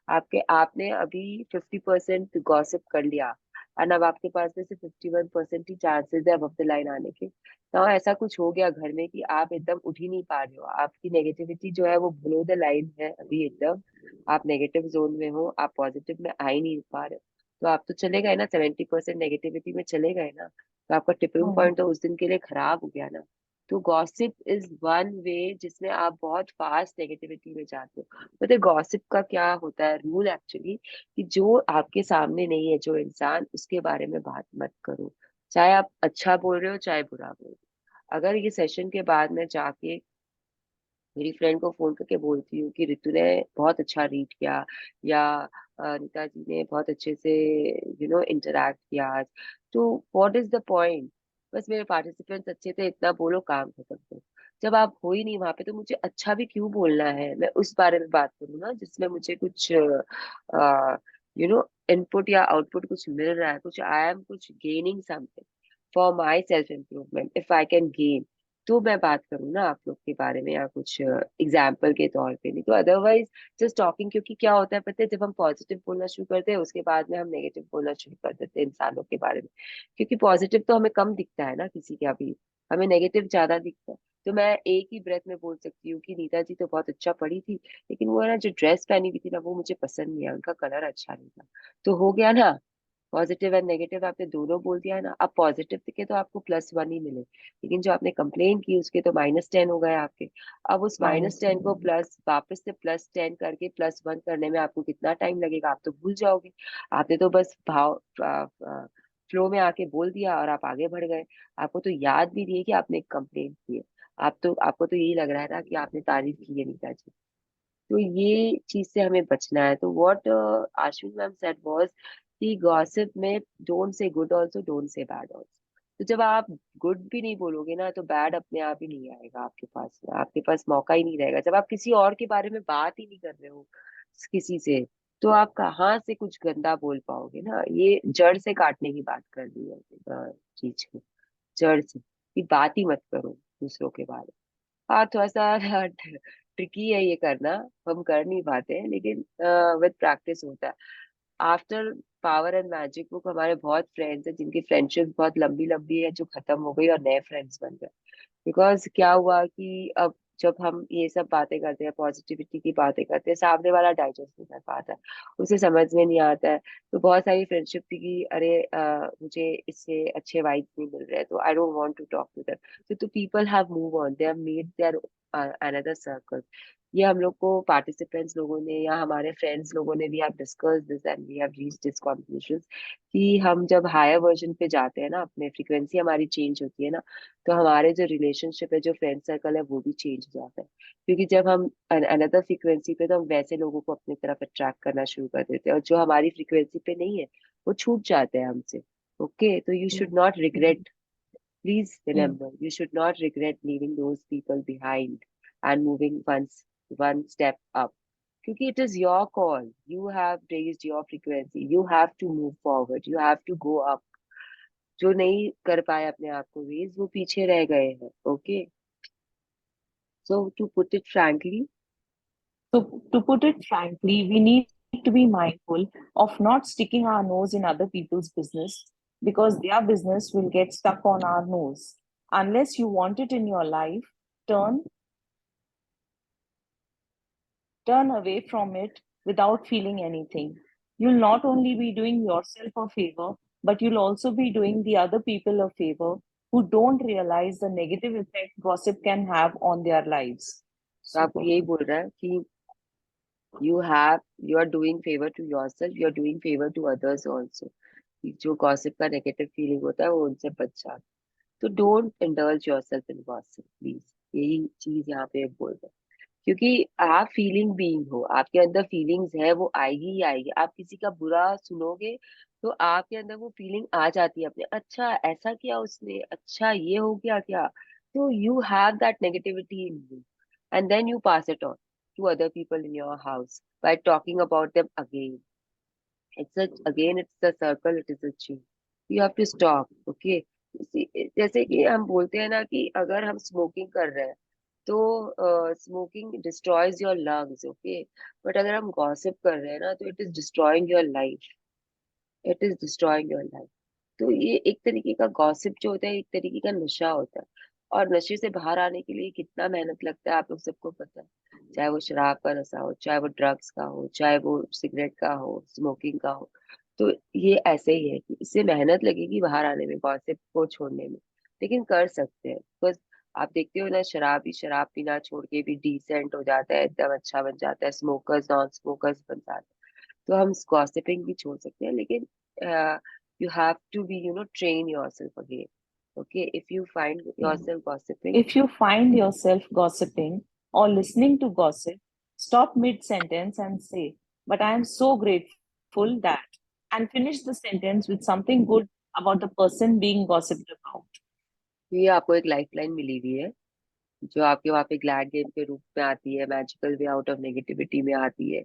आपने अभी 50% गॉसिप कर लिया, और अब आपके पास में से 51% ही चांसेस है अबव द लाइन आने के, तो ऐसा कुछ हो गया घर में कि आप एकदम उठ ही नहीं पा रहे हो, आपकी नेगेटिविटी जो है वो बिलो द लाइन है अभी एकदम, आप नेगेटिव जोन में हो, आप पॉजिटिव में आ ही नहीं पा रहे हो, तो आप तो चले गए ना, 70% नेगेटिविटी में चले गए ना, तो आपका टिपिंग हम्म, पॉइंट तो उस दिन के लिए खराब हो गया ना। तो गॉसिप इज वन वे जिसमें आप बहुत फास्ट नेगेटिविटी में जाते हो। मतलब गॉसिप का क्या होता है रूल एक्चुअली, कि जो आपके सामने नहीं है जो इंसान, उसके बारे में बात मत करो, चाहे आप अच्छा बोल रहे हो चाहे बुरा बोल रहे हो। अगर ये सेशन के बाद में जाके मेरी फ्रेंड को फोन करके बोलती हूँ कि ऋतु ने बहुत अच्छा रीड किया, या नीता जी ने बहुत अच्छे से इंटरैक्ट किया आज, तो व्हाट इज द पॉइंट? बस मेरे पार्टिसिपेंट्स अच्छे थे इतना बोलो, काम खत्म करो। जब आप हो ही नहीं वहां पे तो मुझे अच्छा भी क्यों बोलना है? मैं उस बारे में बात करूँ ना जिसमें मुझे कुछ इनपुट या आउटपुट कुछ मिल रहा है, कुछ आई एम कुछ gaining something for my self improvement, if I can gain, तो मैं बात करूँ ना आप लोग के बारे में, या कुछ एग्जाम्पल के तौर पे, नहीं तो अदरवाइज जस्ट टॉकिंग। क्योंकि क्या होता है पता है, जब हम पॉजिटिव बोलना शुरू करते हैं उसके बाद में हम नेगेटिव बोलना शुरू कर देते हैं इंसानों के बारे में, क्योंकि पॉजिटिव तो हमें कम दिखता है ना किसी का भी, हमें नेगेटिव ज्यादा दिखता है। तो मैं एक ही ब्रेथ में बोल सकती हूँ कि नीता जी तो बहुत अच्छा पढ़ी थी, लेकिन वो है ना जो ड्रेस पहनी हुई थी ना वो मुझे पसंद नहीं है, उनका कलर अच्छा नहीं था। तो हो गया ना, पॉजिटिव एंड नेगेटिव आपने दोनों बोल दिया है ना, अब पॉजिटिव के तो आपको +1 ही मिले, लेकिन जो आपने कंप्लेन की उसके तो -10 हो गए आपके। अब उस माइनस -10 को टेन, प्लस वापस से +10 करके +1 करने में आपको कितना टाइम लगेगा? आप तो भूल जाओगे। आपने तो बस भाव फ्लो में आके बोल दिया और आप आगे बढ़ गए, आपको तो याद भी नहीं है कि आपने एक कंप्लेन की है। आपको तो यही लग रहा है ना कि आपने तारीफ की है नीता जी। तो ये चीज से हमें बचना है। तो what Ashwin ma'am said was कि गॉसिप में don't say good also, don't say bad also. तो जब आप गुड भी नहीं बोलोगे ना तो बैड अपने आप ही नहीं आएगा आपके पास मौका ही नहीं रहेगा। जब आप किसी और के बारे में बात ही नहीं कर रहे हो किसी से, तो आप कहाँ से कुछ गंदा बोल पाओगे ना? ये जड़ से काटने की बात कर दी है चीज को, जड़ से, कि बात ही मत करो दूसरों के बारे में। हाँ थोड़ा सा ट्रिकी है ये करना, हम कर नहीं पाते हैं, लेकिन विद प्रैक्टिस होता है। After power and magic book हमारे बहुत फ्रेंड्स हैं जिनकी फ्रेंडशिप बहुत लंबी लंबी है, जो खत्म हो गई और नए फ्रेंड्स बन गए। बिकॉज क्या हुआ कि अब जब हम ये सब बातें करते हैं, पॉजिटिविटी की बातें करते हैं, सामने वाला डाइजेस्ट नहीं कर पाता है, उसे समझ में नहीं आता है। तो बहुत सारी फ्रेंडशिप थी कि अरे मुझे इससे अच्छे वाइब्स नहीं मिल रहे, तो I don't want to talk to them, तो people have move on, they have made their another circle. ये हम लोग को पार्टिसिपेंट्स लोगों ने या हमारे फ्रेंड्स लोगों ने, we have discuss this and we have reached this conclusion कि हम जब हायर वर्जन पे जाते हैं ना, अपने फ्रीक्वेंसी हमारी चेंज होती है ना, तो हमारे जो रिलेशनशिप है, जो फ्रेंड सर्कल है, वो भी चेंज हो जाता है। क्योंकि जब हम अनदर फ्रीक्वेंसी पे, तो हम वैसे लोगों को अपनी तरफ अट्रैक्ट करना शुरू कर देते हैं, और जो हमारी फ्रीक्वेंसी पे नहीं है वो छूट जाते हैं हमसे। ओके, तो you should not regret, please Mm. remember, you should not regret leaving those people behind and moving one step up. Because it is your call. You have raised your frequency. You have to move forward. You have to go up. जो नहीं कर पाए अपने आप को raise, वो पीछे रह गए हैं. Okay, so to put it frankly, So, to put it frankly, we need to be mindful of not sticking our nose in other people's business because their business will get stuck on our nose. Unless you want it in your life, turn turn away from it without feeling anything. You'll not only be doing yourself a favor, but you'll also be doing the other people a favor who don't realize the negative effect gossip can have on their lives. तो आपको Super. यही बोल रहा है कि you are doing favor to yourself, you are doing favor to others also. जो gossip का negative feeling होता है वो उनसे बच जाए। तो don't indulge yourself in gossip please, यही चीज यहाँ पे बोल रहे हैं। क्योंकि आप फीलिंग बीइंग हो, आपके अंदर फीलिंग्स है, वो आएगी ही आएगी। आप किसी का बुरा सुनोगे तो आपके अंदर वो फीलिंग आ जाती है अपने, अच्छा ऐसा किया उसने, अच्छा ये हो गया क्या, तो you have that negativity in you, and then you pass it on to other people in your house by talking about them again. It's the circle, it is a chain. You have to stop, okay? जैसे कि हम बोलते हैं ना कि अगर हम smoking कर रहे हैं तो smoking destroys your lungs, okay, but अगर हम गॉसिप कर रहे हैं ना, तो it is destroying your life, it is destroying your life. तो ये एक तरीके का गॉसिप जो होता है, एक तरीके का नशा होता है। और नशे से बाहर आने के लिए कितना मेहनत लगता है आप लोग सबको पता है। चाहे वो शराब का नशा हो, चाहे वो ड्रग्स का हो, चाहे वो सिगरेट का हो, स्मोकिंग का हो, तो ये ऐसे ही है कि इससे मेहनत लगेगी बाहर आने में, गॉसिप को छोड़ने में। लेकिन कर सकते हैं, बिकॉज आप देखते हो ना, शराबी शराब पीना छोड़ के भी डिसेंट हो जाता है, एकदम अच्छा बन जाता है, स्मोकर्स नॉन स्मोकर्स बन जाते हैं। तो हम गॉसिपिंग भी छोड़ सकते हैं, लेकिन you have to be, train yourself again. Okay, if you find Mm. yourself gossiping, If you find yourself gossiping or listening to gossip, stop mid sentence and say, "But I am so grateful that," and finish the sentence with something good about the person being gossiped about. ये आपको एक life line मिली हुई है, जो आपके वहाँ पे glad game के रूप में आती है, magical way out of negativity में आती है,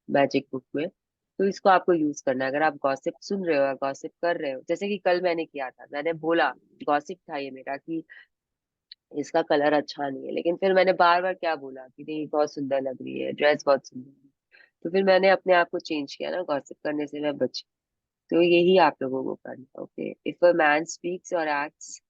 मैजिक बुक में। तो इसको आपको यूज करना है। अगर आप गॉसिप सुन रहे हो या गॉसिप कर रहे हो, जैसे कि कल मैंने किया था, मैंने बोला, गॉसिप था ये मेरा कि इसका कलर अच्छा नहीं है, लेकिन फिर मैंने बार बार क्या बोला कि नहीं बहुत सुंदर लग रही है, ड्रेस बहुत सुंदर है। तो फिर मैंने अपने आप को चेंज किया ना, गॉसिप करने से मैं बची। तो यही आप लोगों को करना, okay? If a man speaks और acts,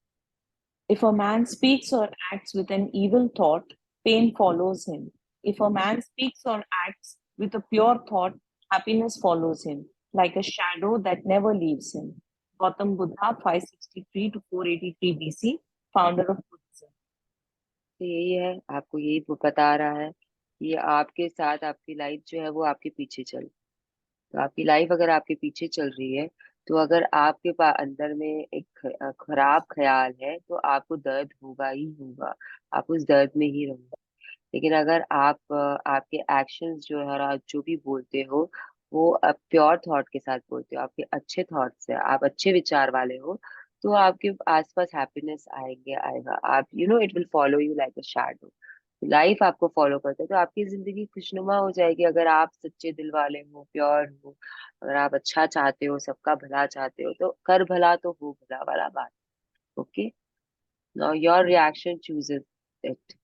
If a man speaks or acts with an evil thought, pain follows him. If a man speaks or acts with a pure thought, happiness follows him, like a shadow that never leaves him. Gautam Buddha, 563 to 483 BC, founder of Buddhism. तो यही है, आपको यही बता रहा है कि आपके साथ आपकी लाइफ जो है वो आपके पीछे चल। तो आपकी लाइफ अगर आपके पीछे चल रही है, तो अगर आपके पास अंदर में एक खराब ख्याल है, तो आपको दर्द होगा ही होगा, आप उस दर्द में ही रहोगे। लेकिन अगर आप आपके एक्शंस जो है और आप जो भी बोलते हो, वो प्योर थॉट के साथ बोलते हो, आपके अच्छे थॉट्स है, आप अच्छे विचार वाले हो, तो आपके आसपास हैप्पीनेस आएंगे आएगा। आप it will follow you like a shadow. Life आपको फॉलो करता है, तो आपकी जिंदगी खुशनुमा हो जाएगी अगर आप सच्चे दिल वाले हो, प्योर हो। अगर आप अच्छा चाहते हो, सबका भला चाहते हो, तो कर भला तो हो भला वाला बात। Okay, now your reaction chooses it.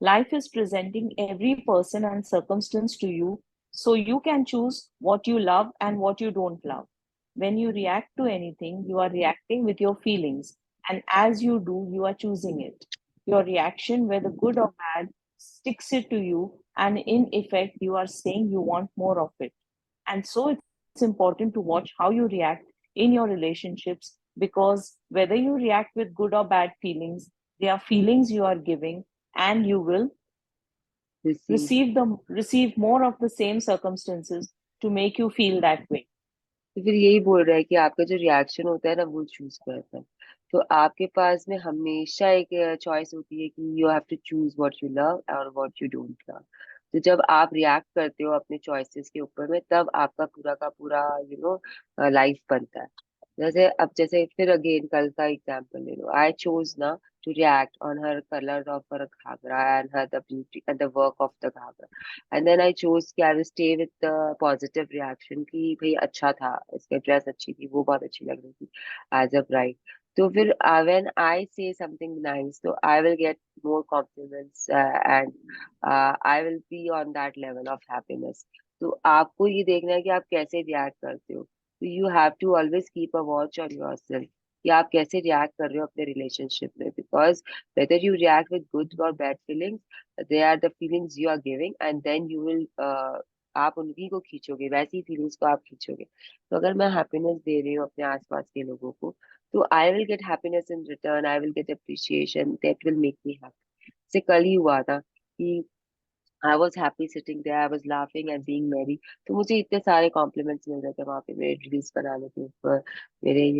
Life is presenting every person and circumstance to you, so you can choose what you love and what you don't love. When you react to anything, you are reacting with your feelings, and as you do, you are choosing it. your reaction, whether good or bad, sticks it to you, and in effect, you are saying you want more of it. And so it's important to watch how you react in your relationships, because whether you react with good or bad feelings, they are feelings you are giving, and you will receive. receive more of the same circumstances to make you feel that way. तो फिर यही बोल रहा है कि आपका जो reaction होता है ना वो चूज करता है। तो आपके पास में हमेशा एक चॉइस होती है कि you have to choose what you love और व्हाट यू डोंट लव। तो जब आप रिएक्ट करते हो अपने चॉइसेस के ऊपर में, तब आपका पूरा का पूरा लाइफ बनता है। जैसे फिर अगेन कल का एग्जांपल ले लो, आई चोज ना to react on her colour of her ghagra and her the beauty and the work of the ghagra, and then I chose कि I will stay with the positive reaction कि भाई अच्छा था, इसका ड्रेस अच्छी थी, वो बहुत अच्छी लग रही थी एज अ ब्राइड। तो फिर व्हेन आई से समथिंग नाइस, तो I will get more compliments and I will be on that level of happiness. तो आपको ये देखना है कि आप कैसे रिएक्ट करते हो। तो you have to always keep a watch on yourself कि आप कैसे रिएक्ट कर रहे हो अपने रिलेशनशिप में, because whether you react with good or bad feelings, they are the feelings you are giving, and then you will आप उन्हीं को खींचोगे, वैसी फीलिंग्स को आप खींचोगे। तो अगर मैं हैप्पीनेस दे रही हूँ अपने आसपास के लोगों को, तो I will get happiness in return, I will get appreciation that will make me happy. से कल ही हुआ था कि I was happy sitting there, I was laughing and being merry. तो मुझे इतने सारे कॉम्प्लीमेंट्स मिल रहे थे वहां पे मेरे रील्स बनाने के ऊपर, मेरे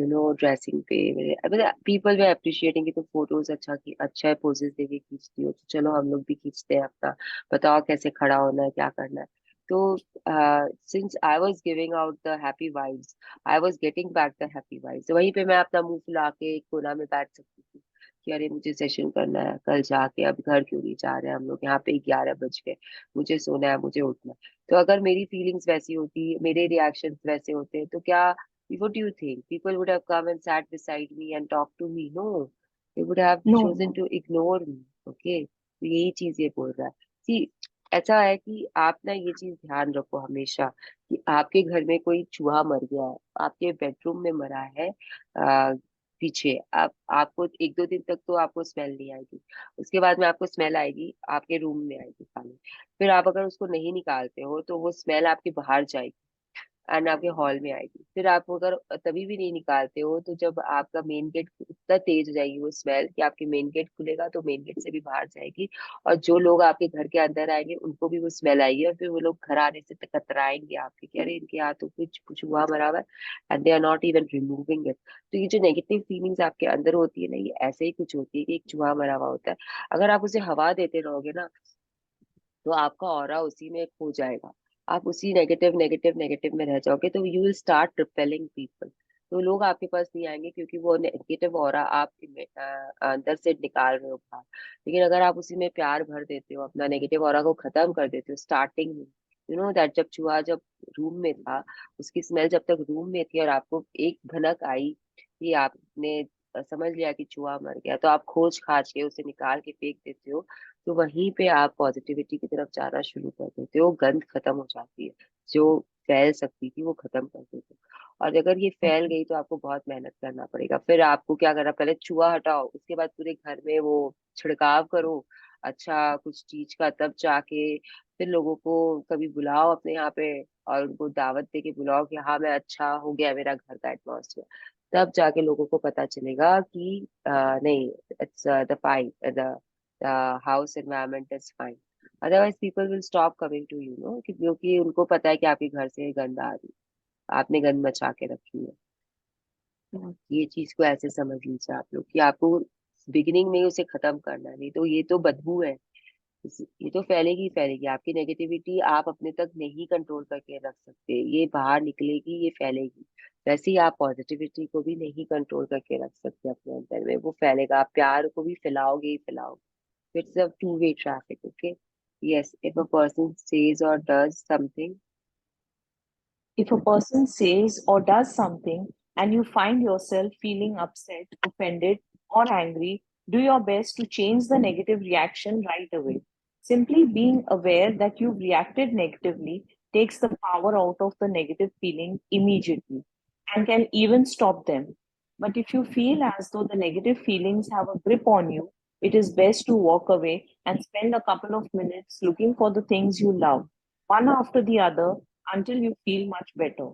ड्रेसिंग पे, मेरे पीपल वे अप्रिशिएटिंग कि तुम फोटोज अच्छा पोजेस देके खींचती हो, तो चलो हम लोग भी खींचते हैं अपना, बताओ कैसे खड़ा होना है, क्या करना है। तो since I was giving out the happy vibes, I was getting back the happy vibes, वहीं पे मैं अपना मुंह फुला के एक कोना में बैठ सकती थी कि अरे मुझे सेशन करना है कल जाके, अब घर क्यों नहीं जा रहे हम लोग, यहाँ पे 11 बज गए, मुझे सोना है, मुझे उठना है। तो अगर मेरी फीलिंग्स वैसी होती, मेरे रिएक्शंस वैसे होते, तो क्या, what do you think? People would have come and sat beside me and talked to me? No, they would have No, chosen no. to ignore me. Okay, तो यही चीज ये बोल रहा है। See, ऐसा है कि आप ना ये चीज ध्यान रखो हमेशा कि आपके घर में कोई चूहा मर गया है, आपके बेडरूम में मरा है, पीछे आप, आपको 1-2 दिन तक तो आपको स्मेल नहीं आएगी, उसके बाद में आपको स्मेल आएगी, आपके रूम में आएगी खाली। फिर आप अगर उसको नहीं निकालते हो तो वो स्मेल आपके बाहर जाएगी एंड आपके हॉल में आएगी। फिर आप अगर तभी भी नहीं निकालते हो, तो जब आपका मेन गेट, इतना तेज हो जाएगी वो स्मेल कि आपके मेन गेट खुलेगा तो मेन गेट से भी बाहर जाएगी, और जो लोग आपके घर के अंदर आएंगे उनको भी वो स्मेल आएगी, और फिर वो लोग घर आने से कतराएंगे आपके कि अरे इनके यहाँ तो कुछ कुछ हुआ मरा हुआ है, and they are not even removing it. तो ये जो नेगेटिव फीलिंग्स आपके अंदर होती है ना, ये ऐसे ही कुछ होती है कि एक चूहा मरा हुआ होता है। अगर आप उसे हवा देते रहोगे ना, तो आपका ऑरा उसी में खो जाएगा, आप उसी नेगेटिव नेगेटिव नेगेटिव में रह जाओगे, तो you will start repelling people. तो लोग आपके पास नहीं आएंगे क्योंकि वो नेगेटिव ऑरा आप अंदर से निकाल रहे हो बाहर। लेकिन अगर आप उसी में प्यार भर देते हो, अपना नेगेटिव ऑरा को खत्म कर देते हो स्टार्टिंग में, यू नो दैट, जब चूहा जब रूम में था, उसकी स्मेल जब तक रूम में थी और आपको एक भनक आई कि आपने समझ लिया कि चूहा मर गया, तो आप खोज खाज के उसे निकाल के फेंक देते हो। तो वहीं पे आप पॉजिटिविटी की तरफ जाना शुरू कर देते हो, गंध खत्म हो जाती है, जो फैल सकती थी वो खत्म कर देते हो। और अगर ये फैल Okay. गई तो आपको बहुत मेहनत करना पड़ेगा। फिर आपको क्या करना, पहले चूहा हटाओ, उसके बाद पूरे घर में वो छिड़काव करो अच्छा कुछ चीज का, तब जाके फिर लोगों को कभी बुलाओ अपने यहाँ पे, और उनको दावत दे के बुलाओ कि हाँ मैं अच्छा हो गया मेरा घर का एटमॉस्फेयर। तब जाके लोगों को पता चलेगा कि नहीं, it's the fine, the house environment is fine. Otherwise, people will stop coming to you, no? क्योंकि उनको पता है कि आपके घर से गंद आ रही है, आपने गंद मचा के रखी है। Yeah. ये चीज को ऐसे समझ लीजिए आप लोग कि आपको बिगिनिंग में ही उसे खत्म करना है, नहीं तो ये तो बदबू है, ये तो फैलेगी ही फैलेगी। आपकी नेगेटिविटी आप अपने तक नहीं कंट्रोल करके रख सकते, ये बाहर निकलेगी, ये फैलेगी। वैसे ही आप पॉजिटिविटी को भी नहीं कंट्रोल करके रख सकते अपने अंदर में, वो फैलेगा, आप प्यार को भी फैलाओगे ही फैलाओगे। It's a two-way traffic, okay? Yes, if a person says or does something, If a person says or does something and you find yourself feeling upset, offended, or angry, do your best to change the negative reaction right away. Simply being aware that you've reacted negatively takes the power out of the negative feeling immediately and can even stop them. But if you feel as though the negative feelings have a grip on you, It is best to walk away and spend a couple of minutes looking for the things you love, one after the other, until you feel much better.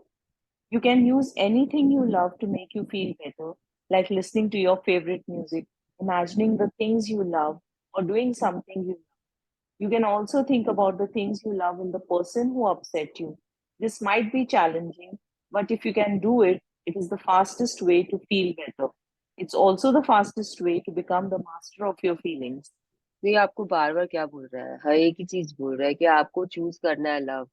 You can use anything you love to make you feel better, like listening to your favorite music, imagining the things you love, or doing something you love. You can also think about the things you love in the person who upset you. This might be challenging, but if you can do it, it is the fastest way to feel better. It's also the fastest way to become the master of your feelings. तो ये आपको बार बार क्या बोल रहा है, हर एक ही चीज बोल रहा है कि आपको चूज करना है लव।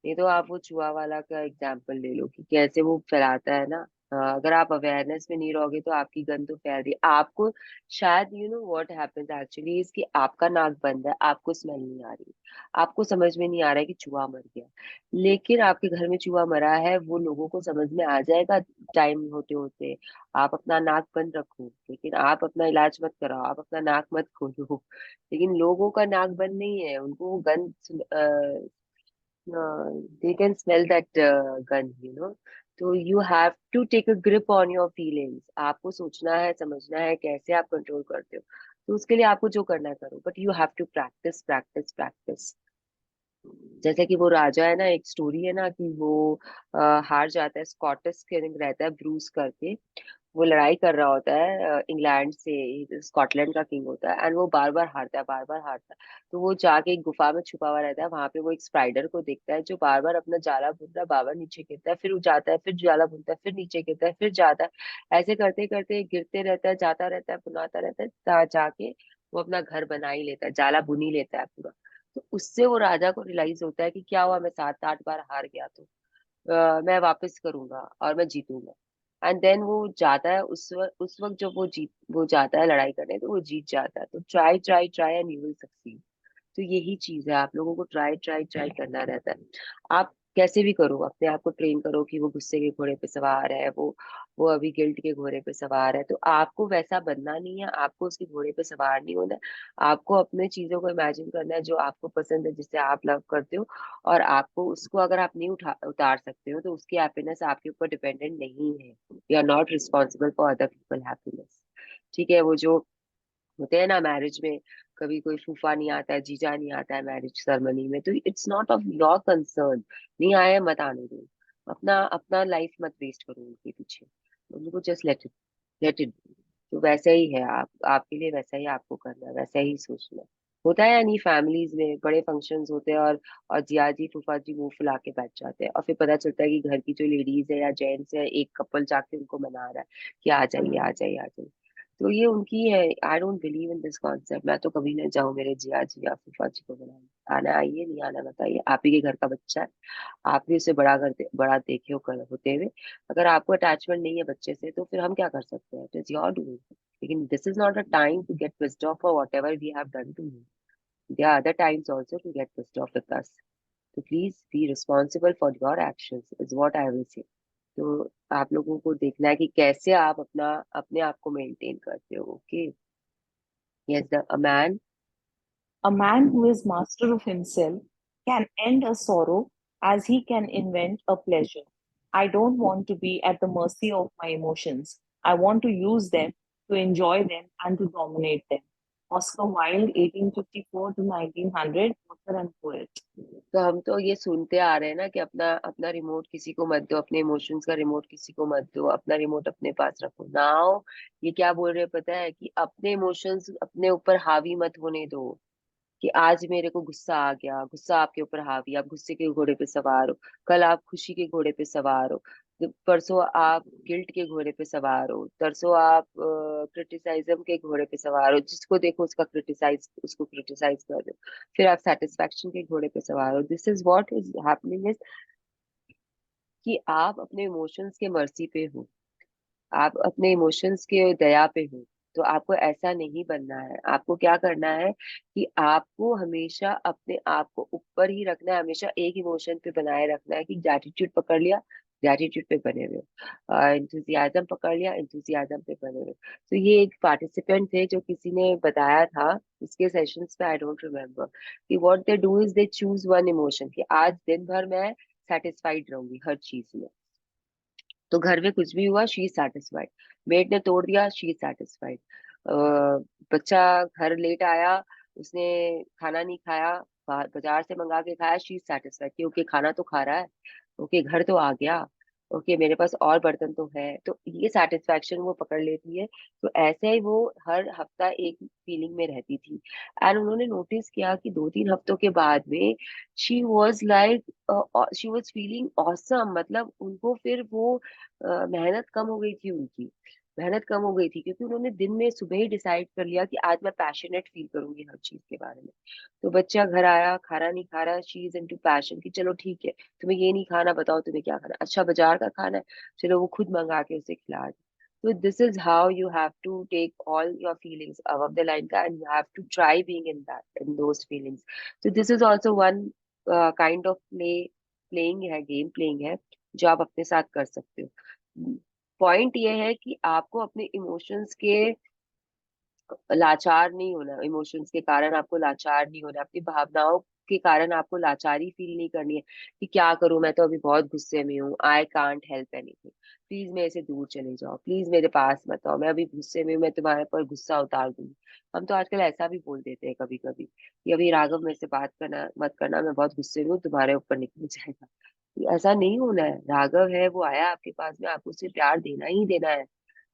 नहीं तो आप वो चूहा वाला का एग्जाम्पल ले लो कि कैसे वो फैलाता है ना। अगर आप अवेयरनेस में नहीं रहोगे तो आपकी गंद तो फैल रही है आपको। शायद you know what happens actually is कि आपका नाक बंद है, आपको स्मेल नहीं आ रही, आपको समझ में नहीं आ रहा है कि चूहा मर गया। लेकिन आपके घर में चूहा मरा है, वो लोगों को समझ में आ जाएगा टाइम होते होते। आप अपना नाक बंद रखो, लेकिन आप अपना इलाज मत कराओ, आप अपना नाक मत खोलो। लेकिन लोगों का नाक बंद नहीं है, उनको वो गंध, दे कैन स्मेल दैट गंध, यू नो। तो you have to take a grip on your feelings. आपको सोचना है, समझना है कैसे आप कंट्रोल करते हो। तो उसके लिए आपको जो करना है करो, but you have to practise practise practise. जैसे कि वो राजा है ना, एक स्टोरी है ना कि वो हार जाता है, स्कॉटिश किंग रहता है ब्रूस करके। वो लड़ाई कर रहा होता है इंग्लैंड से, स्कॉटलैंड का किंग होता है, एंड वो बार बार हारता है, बार बार हारता है। तो वो जाके एक गुफा में छुपा हुआ रहता है, वहां पे वो एक स्पाइडर को देखता है जो बार बार अपना जाला बुनता है, बार बार नीचे गिरता है, फिर वो जाता है, फिर जाला बुनता है, फिर नीचे गिरता है, फिर जाता है। ऐसे करते करते गिरते रहता है, जाता रहता है, बुनाता रहता है, जाके वो अपना घर बना ही लेता है, जाला बुन ही लेता है पूरा। तो उससे वो राजा को रियलाइज होता है कि क्या हुआ, मैं 7 8 बार हार गया तो मैं वापस करूंगा और मैं जीतूंगा। एंड देन वो जाता है, उस वक्त जब वो जाता है लड़ाई करने, तो वो जीत जाता है। तो try try try and you will succeed. तो यही चीज है, आप लोगों को ट्राई ट्राई ट्राई करना रहता है। आप कैसे भी करो, अपने आप को ट्रेन करो कि वो गुस्से के घोड़े पे सवार है, वो अभी गिल्ट के घोड़े पे सवार है, तो आपको वैसा बनना नहीं है, आपको उसके घोड़े पे सवार नहीं होना है। आपको अपने चीजों को इमेजिन करना है जो आपको पसंद है, जिससे आप लव करते हो। और आपको उसको अगर आप नहीं उतार सकते हो, तो उसकी हैप्पीनेस आपके ऊपर डिपेंडेंट नहीं है। You are not responsible for other people happiness. ठीक है, वो जो होते हैं ना मैरिज में, कभी कोई फूफा नहीं आता है, जीजा नहीं आता है मैरिज सेरेमनी में, तो it's not of your concern. नहीं आए, मत आने दो। अपना अपना लाइफ मत वेस्ट करो उनके पीछे, उनको जस्ट लेट इट। तो वैसा ही है, आप आपके लिए वैसा ही आपको करना है, वैसा ही सोचना है। होता है या नहीं, फैमिलीज में बड़े फंक्शंस होते हैं और जिया जी फूफा जी मुंह फुला के बैठ जाते हैं, और फिर पता चलता है कि घर की जो लेडीज है या जेंट्स है, एक कपल जाके उनको मना रहा है कि आ जाइए आ जाइए आ जाइए। तो ये उनकी है। I don't believe in this concept. मैं तो कभी ना जाऊं मेरे जिया जी या फूफा जी को बुलाने, आना आइए, नहीं आना बताइए, आप ही के घर का बच्चा है। आप भी उसे बड़ा देखे हो कर होते हुए। अगर आपको अटैचमेंट नहीं है बच्चे से, तो फिर हम क्या कर सकते हैं, इट इज योर डूइंग। लेकिन this is not a time to get pissed off for whatever we have done to you. There are other times also to get pissed off with us. तो please be responsible for your actions is what I will say. तो आप लोगों को देखना है कि कैसे आप अपने आप को मेंटेन करते हो। Okay, yes, the a man. A man who is master of himself can end a sorrow as he can invent a pleasure. I don't want to be at the mercy of my emotions. I want to use them, to enjoy them, and to dominate them. Oscar Wilde, 1854 to 1900, author and poet. तो हम तो ये सुनते आ रहे हैं ना कि अपना अपना रिमोट किसी को मत दो, अपने इमोशंस का रिमोट किसी को मत दो, अपना रिमोट अपने पास रखो। नाउ ये क्या बोल रहे हैं पता है, कि अपने इमोशंस अपने ऊपर हावी मत होने दो। कि आज मेरे को गुस्सा आ गया, गुस्सा आपके ऊपर हावी, आप गुस्से के घोड़े पे सवार हो। कल आप खुशी के घोड़े पे सवार हो। परसों आप गिल्ट के घोड़े पे सवार हो। तरसों आप क्रिटिसाइज्म के घोड़े पे सवार हो, जिसको देखो उसको क्रिटिसाइज कर दो। फिर आप सेटिस्फैक्शन के घोड़े पे सवार हो। This is what is happening is कि आप अपने इमोशंस के मर्जी पे हो, आप अपने इमोशंस के दया पे हो। तो आपको ऐसा नहीं बनना है। आपको क्या करना है कि आपको हमेशा अपने आप को ऊपर ही रखना है, हमेशा एक इमोशन पे बनाए रखना है। कि ग्रैटिट्यूड पकड़ लिया, ग्रैटिट्यूड पे बने हुए हो, इंथुजियाज्म पकड़ लिया, इंथुजियाज्म पे बने हुए हो। तो ये एक पार्टिसिपेंट थे जो किसी ने बताया था इसके सेशंस पे, आई डोंट रिमेम्बर, कि what they do is they choose one emotion, कि आज दिन भर मैं सेटिस्फाइड रहूंगी हर चीज में। तो घर में कुछ भी हुआ, शी इज सेटिस्फाइड। मेड ने तोड़ दिया, शी इज सेटिस्फाइड। बच्चा घर लेट आया, उसने खाना नहीं खाया, बाहर बाजार से मंगा के खाया, शी इज सेटिस्फाइड कि ओके खाना तो खा रहा है, ओके घर तो आ गया, ओके मेरे पास और बर्तन तो है, तो ये सेटिस्फैक्शन वो पकड़ लेती है। तो ऐसे ही वो हर हफ्ता एक फीलिंग में रहती थी। एंड उन्होंने नोटिस किया कि 2-3 हफ्तों के बाद में she was like, she was feeling awesome, मतलब उनको फिर वो मेहनत कम हो गई थी, उनकी मेहनत कम हो गई थी, क्योंकि उन्होंने दिन में सुबह ही डिसाइड कर लिया कि आज मैं पैशनेट फील करूंगी हर चीज के बारे में। तो बच्चा घर आया, खाना नहीं खा रहा, शी इज इनटू पैशन कि चलो ठीक है, तुम्हें ये नहीं खाना, बताओ तुम्हें क्या खाना, अच्छा बाजार का खाना है, चलो वो खुद मंगा के उसे खिला दे। So this is how you have to take all your feelings above the line ka, and you have to try being in that, in those feelings. So this is also one kind of playing है, game playing है, जो आप अपने साथ कर सकते हो। Point ये है कि आपको अपने इमोशंस के लाचार नहीं होना, इमोशंस के कारण आपको लाचार नहीं होना, अपनी भावनाओं के कारण आपको लाचारी फील नहीं करनी है कि क्या करूं, मैं तो अभी बहुत गुस्से में हूँ, I can't help anything, please मेरे से दूर चले जाओ, प्लीज मेरे पास मत आओ, मैं अभी गुस्से में हूँ, मैं तुम्हारे पर गुस्सा उतार दूंगी। हम तो आजकल ऐसा भी बोल देते हैं कभी कभी कि अभी राघव मेरे से बात करना मत करना, मैं बहुत गुस्से में हूँ, तुम्हारे ऊपर निकल जाएगा। ऐसा नहीं होना है, राघव है वो आया आपके पास में, आपको उसे प्यार देना ही देना है,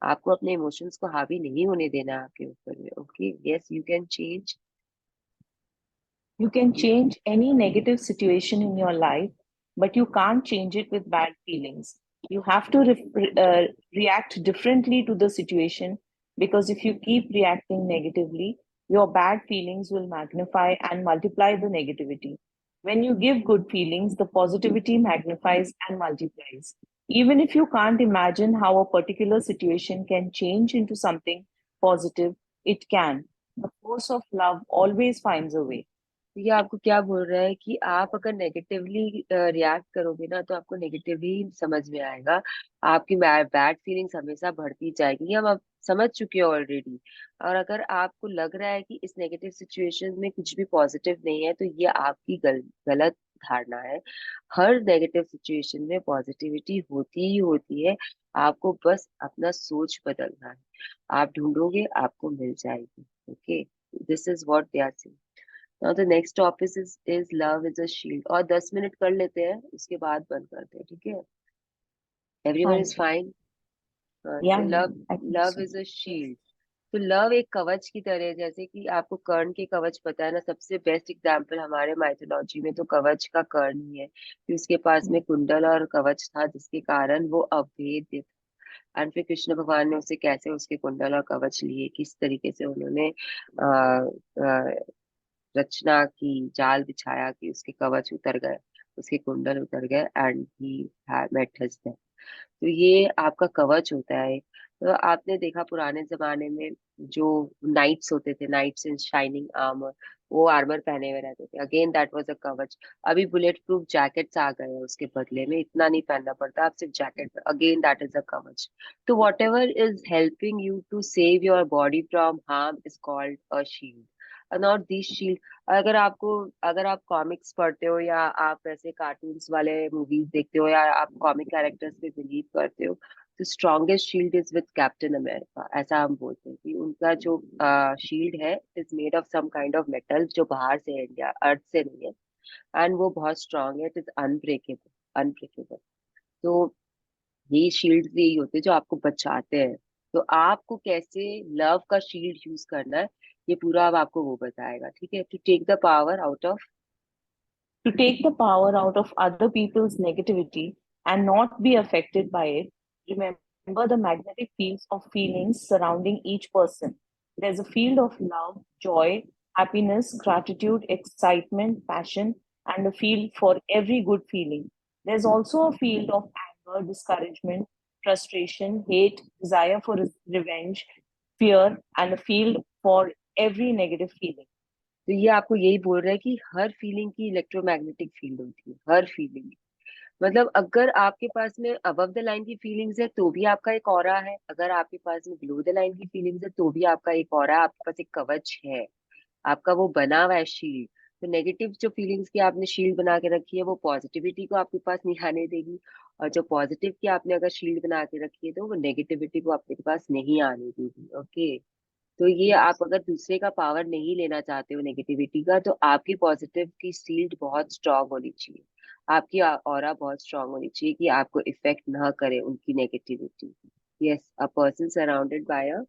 आपको अपने इमोशंस को हावी नहीं होने देना है आपके ऊपर में। Okay, yes you can change. You can change any negative situation in your life, but you can't change it with bad feelings. You have to react differently to the situation, because if you keep reacting negatively, your bad feelings will magnify and multiply the negativity. When you give good feelings, the positivity magnifies and multiplies. Even if you can't imagine how a particular situation can change into something positive, it can. The force of love always finds a way. ये आपको क्या बोल रहा है कि आप अगर negatively react करोगे ना, तो आपको नेगेटिवली समझ में आएगा, आपकी बैड फीलिंग्स हमेशा बढ़ती जाएगी, ये हम अब समझ चुके हैं ऑलरेडी। और अगर आपको लग रहा है कि इस नेगेटिव सिचुएशन में कुछ भी पॉजिटिव नहीं है, तो ये आपकी गलत धारणा है। हर नेगेटिव सिचुएशन में पॉजिटिविटी होती ही होती है, आपको बस अपना सोच बदलना है, आप ढूंढोगे आपको मिल जाएगी। Okay, this is what they are saying. Now the next topic is love is a shield। और 10 मिनट कर लेते हैं, उसके बाद बंद करते हैं, ठीक है? एवरीवन हाँ इज जी। फाइन। तो Yeah, love, I think love so. Is a shield. तो लव एक कवच की तरह है, जैसे कि आपको कर्ण के कवच पता है ना, सबसे बेस्ट एग्जाम्पल हमारे माइथोलॉजी में तो कवच का कर्ण ही है, कि उसके पास में Mm. कुंडल और कवच था, जिसके कारण वो अभेद्य था। एंड फिर कृष्ण भगवान ने उसे कैसे उसके कुंडल और कवच लिए, किस तरीके से उन्होंने रचना की, जाल बिछाया कि उसके कवच उतर गए, उसके कुंडल उतर गए, and he met his death. तो ये आपका कवच होता है। तो आपने देखा पुराने जमाने में जो नाइट्स होते थे, नाइट्स इन शाइनिंग आर्मर, वो आर्मर पहने हुए रहते थे, अगेन दैट वाज अ कवच। अभी बुलेट प्रूफ जैकेट्स आ गए हैं, उसके बदले में इतना नहीं पहनना पड़ता, आप सिर्फ jacket, again that is a कवच। तो whatever is helping you to save your body from harm is called a shield, not this shield. अगर आपको, अगर आप कॉमिक्स पढ़ते हो, या आप ऐसे कार्टून्स वाले मूवीज देखते हो, या आप कॉमिक कैरेक्टर्स पे बिलीव करते हो, तो strongest shield is with Captain America, ऐसा हम बोलते हैं कि उनका जो शील्ड है is made of some kind of metal, जो बाहर से है, इंडिया अर्थ से नहीं है, एंड वो बहुत स्ट्रांग है, इट इज अनब्रेकेबल, अनब्रेकेबल। तो ये शील्ड यही होते हैं जो आपको बचाते हैं। तो आपको कैसे लव का शील्ड यूज करना है, ये पूरा अब आपको वो बताएगा, ठीक है? To take the power out of. To take the power out of other people's negativity and not be affected by it, remember the magnetic fields of feelings surrounding each person. There's a field of love, joy, happiness, gratitude, excitement, passion, and a field for every good feeling. There's also a field of anger, discouragement, frustration, hate, desire for revenge, fear, and a field for every negative feeling. तो ये आपको यही बोल रहा है कि हर feeling की electromagnetic field होती है, हर फीलिंग। मतलब अगर आपके पास में अबव द लाइन की फीलिंग्स है, तो भी आपका एक ऑरा है, अगर आपके पास में बिलो द लाइन की फीलिंग्स है, तो भी आपका एक ऑरा है, आपके पास एक कवच है, आपका वो बना हुआ है शील्ड। तो नेगेटिव जो फीलिंग्स की आपने शील्ड बना के रखी है, वो पॉजिटिविटी को आपके पास नहीं आने देगी, और जो पॉजिटिव की आपने अगर शील्ड बना के रखी है, तो वो नेगेटिविटी को आपके पास नहीं आने देगी। ओके, तो ये आप अगर दूसरे का पावर नहीं लेना चाहते हो नेगेटिविटी का, तो आपकी पॉजिटिव की शील्ड बहुत स्ट्रांग होनी चाहिए, आपकी ऑरा बहुत स्ट्रांग होनी चाहिए कि आपको इफेक्ट ना करे उनकी negativity. Yes, a person surrounded by a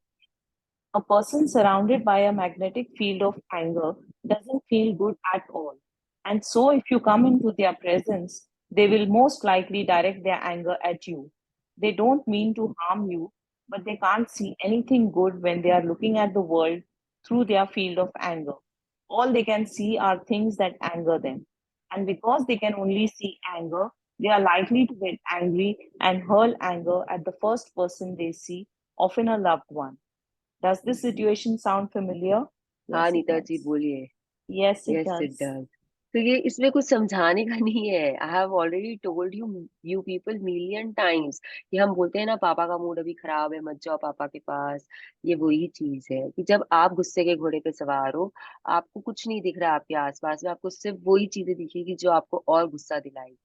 A person surrounded by a magnetic field of anger doesn't feel good at all. And so, if you come into their presence, they will most likely direct their anger at you. They don't mean to harm you, but they can't see anything good when they are looking at the world through their field of anger. All they can see are things that anger them. And because they can only see anger, they are likely to get angry and hurl anger at the first person they see, often a loved one. Does this situation sound familiar? हाँ Yes, it Neeta ji does. बोलिए। Yes, it yes it does. Does. तो ये इसमें कुछ समझाने का नहीं है। I have already told you people million times कि हम बोलते हैं ना पापा का मूड अभी खराब है मत जाओ पापा के पास। ये वही चीज है कि जब आप गुस्से के घोड़े पे सवार हो, आपको कुछ नहीं दिख रहा है आपके आसपास में, आपको सिर्फ वही चीजें दिखेगी जो आपको और गुस्सा दिलाएगी।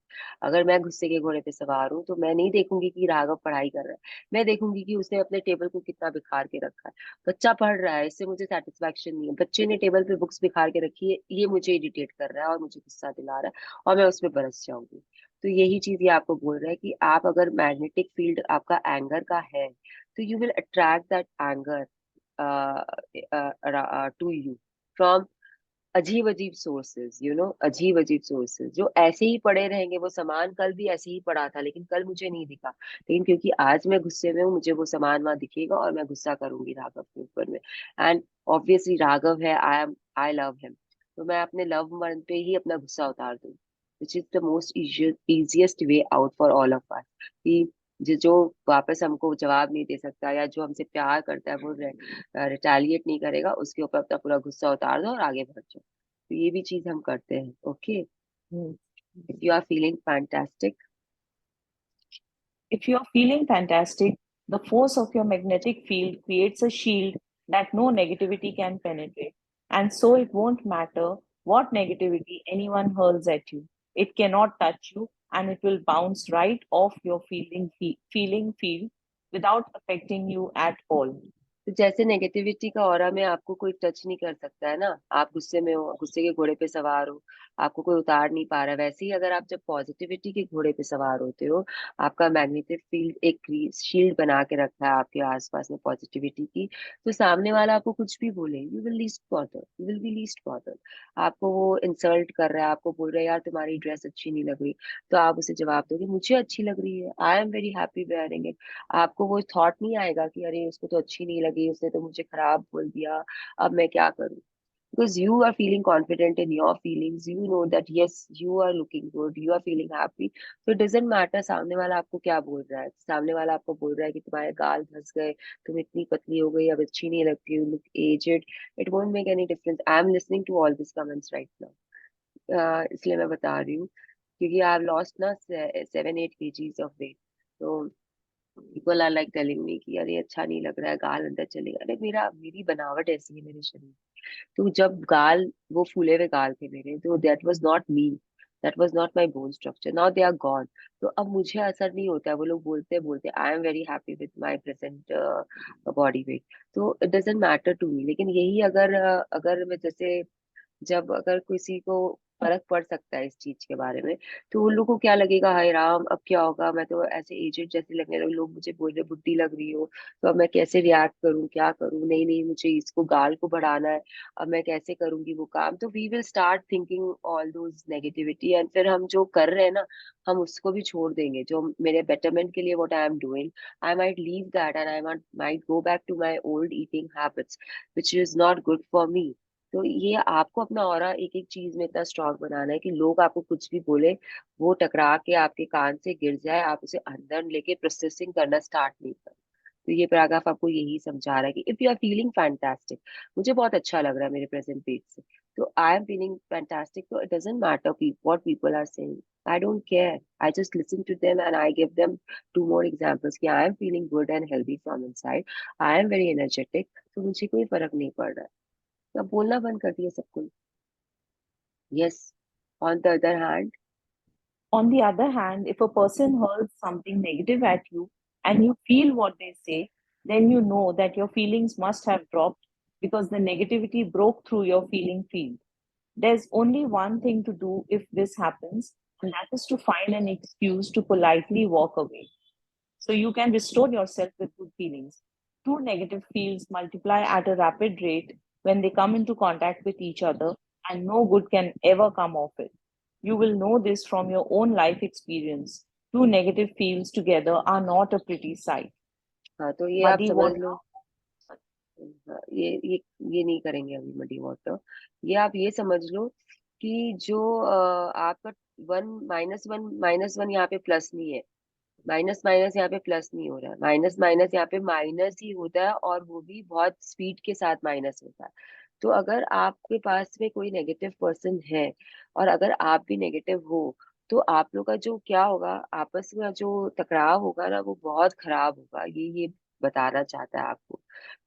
अगर मैं गुस्से के घोड़े पे सवार हूँ तो मैं नहीं देखूंगी कि राघव पढ़ाई कर रहा है, मैं देखूंगी कि उसने अपने टेबल को कितना बिखार के रखा है। बच्चा पढ़ रहा है, इससे मुझे सेटिस्फेक्शन नहीं है, बच्चे ने टेबल पे बुक्स बिखार के रखी है, ये मुझे इरिटेट कर रहा है और मुझे गुस्सा दिला रहा है और मैं उसमें बरस जाऊंगी। तो यही चीज ये आपको बोल रहा है कि आप अगर मैग्नेटिक फील्ड आपका एंगर का है, तो you will attract that anger to you from अजीब अजीब सोर्सेज, अजीब अजीब सोर्सेज जो ऐसे ही पड़े रहेंगे। वो सामान कल भी ऐसे ही पड़ा था लेकिन कल मुझे नहीं दिखा, लेकिन क्योंकि आज मैं गुस्से में हूँ मुझे वो सामान वहां दिखेगा और मैं गुस्सा करूंगी राघव के ऊपर में। एंड ऑब्वियसली राघव है, आई लव हिम, तो मैं अपने लव वन पे ही अपना गुस्सा उतार दूँ, which is the most easiest way out for all of us. कि जो वापस हमको जवाब नहीं दे सकता या जो हमसे प्यार करता है वो रिटेलिएट नहीं करेगा, उसके ऊपर अपना पूरा गुस्सा उतार दो और आगे बढ़ जाओ। तो ये भी चीज हम करते हैं। Okay, Hmm. If you are feeling fantastic. If you are feeling fantastic, the force of your magnetic field creates a shield that no negativity can penetrate. And so it won't matter what negativity anyone hurls at you. It cannot touch you and it will bounce right off your feeling field without affecting you at all. तो जैसे negativity का aura में आपको कोई touch नहीं कर सकता है ना, आप गुस्से में हो, गुस्से के घोड़े पे सवार हो, आपको कोई उतार नहीं पा रहा, वैसे ही अगर आप जब पॉजिटिविटी के घोड़े पे सवार होते हो, आपका मैग्नेटिक फील्ड एक शील्ड बना के रखा है आपके आसपास में पॉजिटिविटी की, तो सामने वाला आपको कुछ भी बोले you will least bother, you will be least bother. आपको वो इंसल्ट कर रहा है, आपको बोल रहा है यार तुम्हारी ड्रेस अच्छी नहीं लग रही, तो आप उसे जवाब दोगे मुझे अच्छी लग रही है, I am very happy wearing it. आपको वो थॉट नहीं आएगा कि अरे उसको तो अच्छी नहीं लगी, उसने तो मुझे खराब बोल दिया, अब मैं क्या करूं। Because you are feeling confident in your feelings, you know that yes you are looking good, you are feeling happy, तो इट डजेंट मैटर सामने वाला आपको क्या बोल रहा है। सामने वाला आपको बोल रहा है कि तुम्हारे गाल धंस गए, तुम इतनी पतली हो गई, अब अच्छी नहीं लगती, you look aged, it won't make any difference. I am listening to all this comments right now, इसलिए मैं बता रही हूँ क्योंकि आई हैव लॉस्ट ना 7-8 kgs ऑफ वेट। तो people are like telling me कि अरे अच्छा नहीं लग रहा है, गाल अंदर चलेगा, अरे मेरी बनावट ऐसी है मेरे शरीर। तो जब गाल वो फूले हुए गाल थे मेरे, तो that was not me, that was not my bone structure, now they are gone. तो अब मुझे असर नहीं होता है, वो लोग बोलते बोलते I am very happy with my present body weight. तो it doesn't matter to me. लेकिन यही अगर मैं जैसे जब अगर किसी को फर्क पड़ सकता है इस चीज के बारे में, तो उन लोगों को क्या लगेगा, हाय राम अब क्या होगा, मैं तो ऐसे एजेड जैसे लगने लगे, लोग मुझे बोल रहे बुढ़ी लग रही हो, तो अब मैं कैसे रिएक्ट करूं, क्या करूं, नहीं नहीं मुझे इसको गाल को बढ़ाना है, अब मैं कैसे करूंगी वो काम। तो we will start thinking all those negativity and फिर हम जो कर रहे हैं ना, हम उसको भी छोड़ देंगे जो मेरे बेटरमेंट के लिए what I am doing. I might leave that and I might go back to my old eating habits which is not good for me. तो ये आपको अपना ऑरा एक एक चीज में इतना स्ट्रांग बनाना है कि लोग आपको कुछ भी बोले, वो टकरा के आपके कान से गिर जाए, आप उसे अंदर लेके प्रोसेसिंग करना स्टार्ट नहीं करें। तो ये पैराग्राफ आपको यही समझा रहा है कि if you are feeling fantastic, मुझे बहुत अच्छा लग रहा है मेरे प्रेजेंट पेज से, तो आई एम फीलिंग फैंटास्टिक, तो it doesn't matter what people are saying, I don't care, I just listen to them and I give them 2 more examples कि I am feeling good and healthy from inside, I am very energetic, तो मुझे कोई फर्क नहीं पड़ रहा है। तो अब बोलना बंद कर दिया सबको। Yes, on the other hand. On the other hand, if a person hurls something negative at you and you feel what they say, then you know that your feelings must have dropped because the negativity broke through your feeling field. There's only one thing to do if this happens, and that is to find an excuse to politely walk away. So you can restore yourself with good feelings. Two negative fields multiply at a rapid rate when they come into contact with each other, and no good can ever come of it. You will know this from your own life experience. Two negative fields together are not a pretty sight. हाँ, तो ये आप Muddy समझ water. लो। हाँ, ये नहीं करेंगे अभी मडी वाटर। ये आप ये समझ लो कि जो आपका माइनस वन यहाँ पे प्लस नहीं है। माइनस माइनस यहाँ पे प्लस नहीं हो रहा है, माइनस माइनस यहाँ पे माइनस ही होता है, और वो भी बहुत स्पीड के साथ माइनस होता है। तो अगर आपके पास में कोई नेगेटिव पर्सन है और अगर आप भी नेगेटिव हो, तो आप लोग का जो क्या होगा, आपस में जो टकराव होगा ना, वो बहुत खराब होगा। ये बताना चाहता है आपको।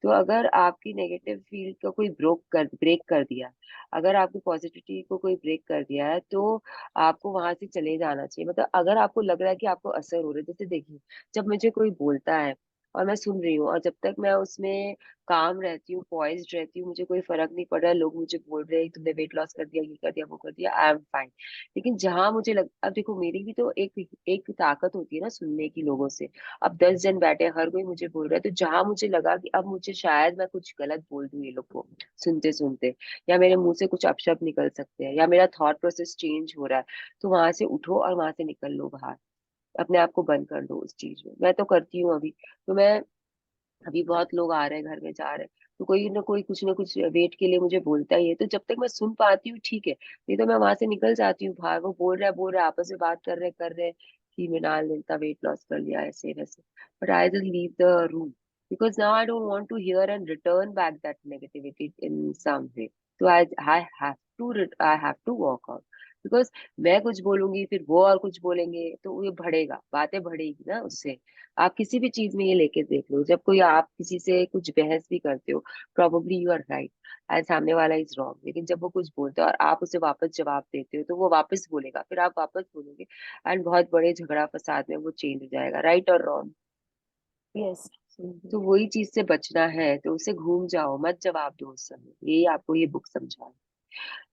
तो अगर आपकी नेगेटिव फील्ड को कोई ब्रेक कर दिया, अगर आपकी पॉजिटिविटी को कोई ब्रेक कर दिया है, तो आपको वहां से चले जाना चाहिए। मतलब अगर आपको लग रहा है कि आपको असर हो रहा है, जैसे देखिए, जब मुझे कोई बोलता है और मैं सुन रही हूँ, और जब तक मैं उसमें काम रहती हूँ, पॉइज्ड रहती हूँ, मुझे कोई फर्क नहीं पड़ रहा है, लोग मुझे बोल रहे हैं तुमने वेट लॉस कर दिया, ये कर दिया, वो कर दिया, आई एम फाइन। लेकिन जहां मुझे लग, अब देखो मेरी भी तो एक ताकत होती है ना सुनने की लोगों से। अब 10 जन बैठे हैं, हर कोई मुझे बोल रहा है, तो जहां मुझे लगा कि अब मुझे शायद मैं कुछ गलत बोल दूं ये लोग को सुनते सुनते, या मेरे मुंह से कुछ अपशब्द निकल सकते हैं, या मेरा थॉट प्रोसेस चेंज हो रहा है, तो वहां से उठो और वहां से निकल लो बाहर। अपने आप को बंद कर दो उस चीज में। मैं तो करती हूँ अभी। तो मैं, अभी बहुत लोग आ रहे हैं घर में, जा रहे हैं, तो कोई ना कोई कुछ ना कुछ वेट के लिए मुझे बोलता ही है, तो जब तक मैं सुन पाती हूँ ठीक है, नहीं तो मैं वहां से निकल जाती हूँ बाहर। वो बोल रहा है, आपस में बात कर रहे हैं कि मृणाल ने इतना वेट लॉस कर लिया, ऐसे वैसे, but I just leave the room, because now I don't want to hear and return back that negativity in some way. तो I have to walk out, because मैं कुछ बोलूंगी, फिर वो और कुछ बोलेंगे, तो ये बढ़ेगा, बातें बढ़ेगी ना उससे। आप किसी भी चीज में ये लेके देख लो, जब कोई आप किसी से कुछ बहस भी करते हो, probably you are right and सामने वाला इज रॉन्ग, लेकिन जब वो कुछ बोलता है और आप उसे वापस जवाब देते हो, तो वो वापस बोलेगा, फिर आप वापस बोलोगे, एंड बहुत बड़े झगड़ा फसाद में वो चेंज हो जाएगा, राइट और रॉन्ग। Yes, absolutely. तो वही चीज से बचना है, तो उसे घूम जाओ, मत जवाब दो उस समय। यही आपको ये बुक समझा।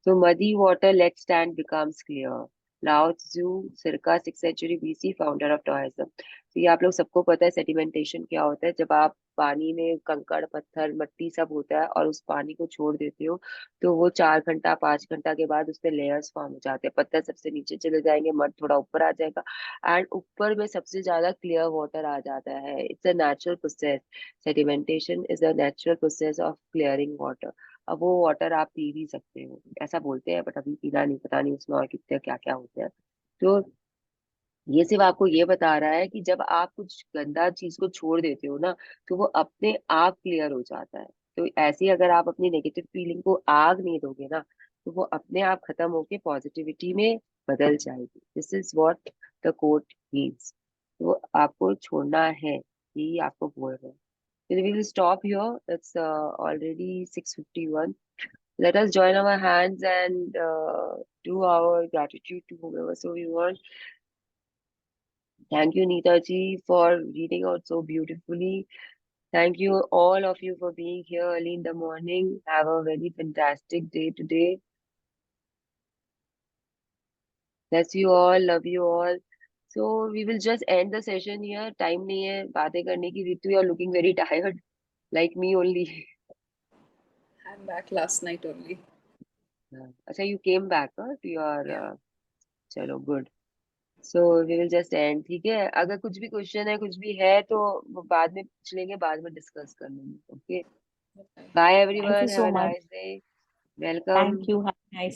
So muddy water, let's stand becomes clear. Lao Tzu, circa 6th century BC, founder of Taoism. तो ये आप लोग सबको पता है सेडिमेंटेशन क्या होता है। जब आप पानी में कंकड़ पत्थर मट्टी सब होता है और उस पानी को छोड़ देते हो, तो वो 4 घंटा 5 घंटा के बाद उसमें लेयर्स फॉर्म हो जाते हैं, पत्थर सबसे नीचे चले जाएंगे, मड थोड़ा ऊपर आ जाएगा, एंड ऊपर में सबसे ज्यादा क्लियर वाटर आ जाता है। It's a natural process. Sedimentation is a natural process of clearing water. अब वो वाटर आप पी भी सकते हो, ऐसा बोलते हैं, बट अभी पीना नहीं, पता नहीं उसमें और कितने क्या क्या होते हैं। तो ये सिर्फ आपको ये बता रहा है कि जब आप कुछ गंदा चीज को छोड़ देते हो ना, तो वो अपने आप क्लियर हो जाता है। तो ऐसे ही अगर आप अपनी नेगेटिव फीलिंग को आग नहीं दोगे ना, तो वो अपने आप खत्म होके पॉजिटिविटी में बदल जाएगी। This is what the quote means. तो आपको छोड़ना है, यही आपको बोल रहे हैं। So we will stop here. It's already 6:51. Let us join our hands and do our gratitude to whomever so we want. Thank you, Neeta ji, for reading out so beautifully. Thank you, all of you, for being here early in the morning. Have a very fantastic day today. Bless you all. Love you all. So we will just end the session here. Time नहीं है बातें करने की। Ritu, you are looking very tired, like me only. I'm back last night only. अच्छा, you came back to your Yeah. चलो good. So we will just end, ठीक है। अगर कुछ भी क्वेश्चन है, कुछ भी है, तो वो बाद में पूछ लेंगे, बाद में डिस्कस कर लेंगे। Okay, Okay. Bye Thank you everyone, have so a much. Nice day, welcome. Thank you. Have a nice